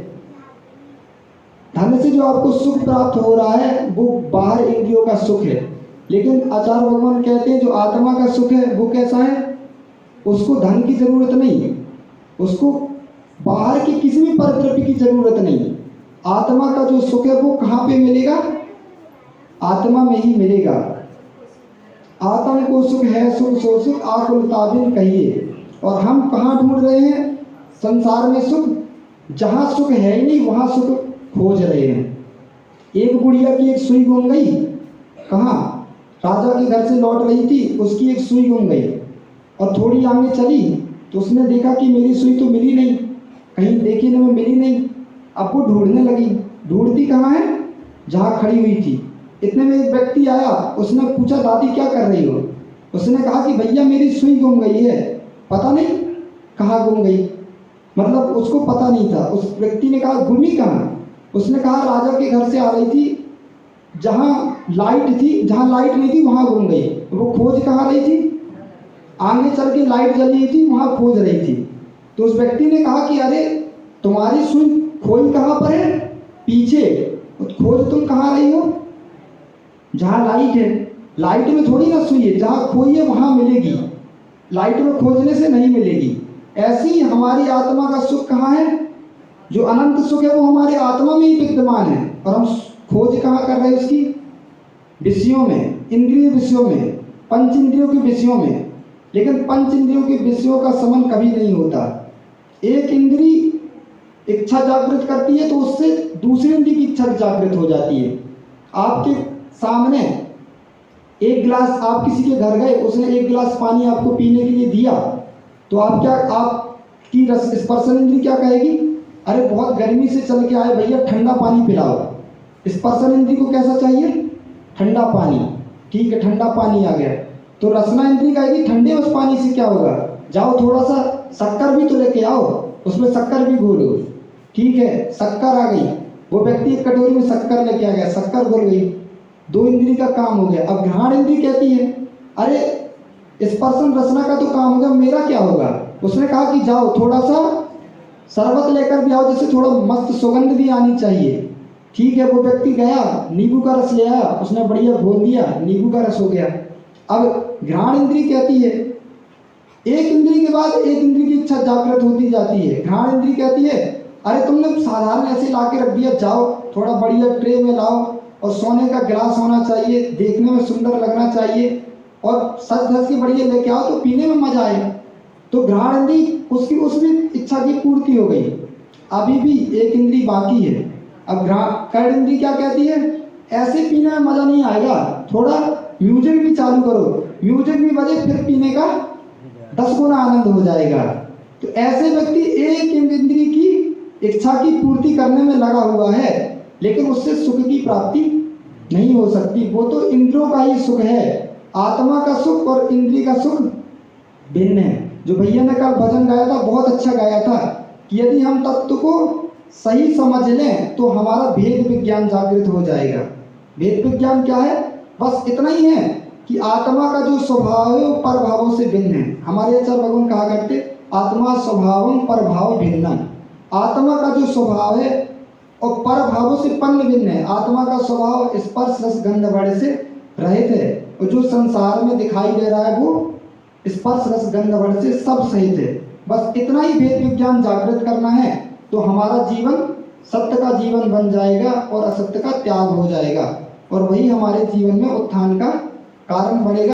धन से जो आपको सुख प्राप्त हो रहा है वो बाहर इंद्रियों का सुख है, लेकिन आचार्य भगवान कहते हैं जो आत्मा का सुख है वो कैसा है? उसको धन की जरूरत नहीं, उसको बाहर की किसी भी परद्रव्य की जरूरत नहीं। आत्मा का जो सुख है वो कहाँ पे मिलेगा? आत्मा में ही मिलेगा। आत्मा को सुख है सुख सो सुख आकुल ताबिन कहिए। और हम कहाँ ढूंढ रहे हैं संसार में सुख? जहाँ सुख है ही नहीं वहाँ सुख खोज रहे हैं। एक बुढ़िया की एक सुई गुम गई, कहाँ? राजा के घर से लौट रही थी, उसकी एक सुई गुम गई और थोड़ी आगे चली तो उसने देखा कि मेरी सुई तो मिली नहीं, कहीं देखने में मिली नहीं। अब वो ढूंढने लगी, ढूंढती कहाँ है? जहाँ खड़ी हुई थी। इतने में एक व्यक्ति आया, उसने पूछा दादी क्या कर रही हो? उसने कहा कि भैया मेरी सुई गुम गई है, पता नहीं कहाँ गुम गई। मतलब उसको पता नहीं था। उस व्यक्ति ने कहा गुमी कहाँ? उसने कहा राजा के घर से आ रही थी, जहाँ लाइट थी, जहाँ लाइट नहीं थी वहाँ गुम गई। वो खोज कहाँ रही थी? आगे चल के लाइट जल रही थी वहाँ खोज रही थी। तो उस व्यक्ति ने कहा कि अरे तुम्हारी सुई खोई कहाँ पर है? पीछे। खोज तुम कहाँ रही हो? जहाँ लाइट है। लाइट में थोड़ी ना सुई है, जहाँ खोई है वहाँ मिलेगी, लाइट में खोजने से नहीं मिलेगी। ऐसी ही हमारी आत्मा का सुख कहाँ है? जो अनंत सुख है वो हमारे आत्मा में ही विद्यमान है, और हम खोज कहाँ कर रहे हैं उसकी? विषयों में, इंद्रिय विषयों में, पंच इंद्रियों के विषयों में। लेकिन पंच इंद्रियों के विषयों का समन कभी नहीं होता। एक इंद्री इच्छा जागृत करती है तो उससे दूसरी इंद्री की इच्छा जागृत हो जाती है। आपके सामने एक गिलास, आप किसी के घर गए, उसने एक गिलास पानी आपको पीने के लिए दिया, तो आप क्या, आपकी स्पर्शन इंद्री क्या कहेगी? अरे बहुत गर्मी से चल के आए भैया, ठंडा पानी पिलाओ। स्पर्शन इंद्री को कैसा चाहिए? ठंडा पानी। ठीक है, ठंडा पानी आ गया तो रसना इंद्री कहेगी ठंडे उस पानी से क्या होगा, जाओ थोड़ा सा शक्कर भी तो लेके आओ, उसमें शक्कर भी घोलो। ठीक है, शक्कर आ गई, वो व्यक्ति एक कटोरी में शक्कर लेके आ गया, शक्कर घोल गई, दो इंद्री का काम हो गया। अब घ्राण इंद्री कहती है अरे स्पर्शन रसना का तो काम होगा, मेरा क्या होगा? उसने कहा कि जाओ थोड़ा सा शरबत लेकर भी आओ, जिससे थोड़ा मस्त सुगंध भी आनी चाहिए। ठीक है, वो व्यक्ति गया, नींबू का रस ले आया, उसने बढ़िया घोल दिया, नींबू का रस हो गया। अब घ्राण इंद्री कहती है, एक इंद्री के बाद एक इंद्री की इच्छा जागृत होती जाती है। घ्राण इंद्री कहती है अरे तुमने साधारण ऐसे ला के रख दिया, जाओ थोड़ा बढ़िया ट्रे में लाओ और सोने का गिलास होना चाहिए, देखने में सुंदर लगना चाहिए, और सज धज के बढ़िया लेके आओ तो पीने में मजा आए। तो घ्राण इंद्री उसकी उसमें इच्छा की पूर्ति हो गई। अभी भी एक इंद्री बाकी है। अब कर्ण इंद्री क्या कहती है? ऐसे पीने में मजा नहीं आएगा, थोड़ा म्यूजिक भी चालू करो, म्यूजिक भी बजे, फिर पीने का 10 गुना आनंद हो जाएगा। तो ऐसे व्यक्ति एक इंद्री की इच्छा की पूर्ति करने में लगा हुआ है, लेकिन उससे सुख की प्राप्ति नहीं हो सकती। वो तो इंद्रियों का ही सुख है। आत्मा का सुख और इंद्री का सुख भिन्न है। जो भैया ने कल भजन गाया था, बहुत अच्छा गाया था कि यदि हम तत्व को सही समझ लें तो हमारा भेद विज्ञान जागृत हो जाएगा। भेद विज्ञान क्या है? बस इतना ही है कि आत्मा का जो स्वभाव है वो परभावों से भिन्न है। हमारे आचार्य भगवान कहा करते आत्मा स्वभावम परभाव भिन्नम। आत्मा का जो स्वभाव है और परभावों से पन्न भिन्न है। आत्मा का स्वभाव स्पर्श रस गंध वर्ण से रहित है और जो संसार में दिखाई दे रहा है वो स्पर्श रस गंध वर्ण से सब सहित है। बस इतना ही भेद विज्ञान जागृत करना है तो हमारा जीवन सत्य का जीवन बन जाएगा और असत्य का त्याग हो जाएगा और वही हमारे जीवन में उत्थान का कारण बनेगा।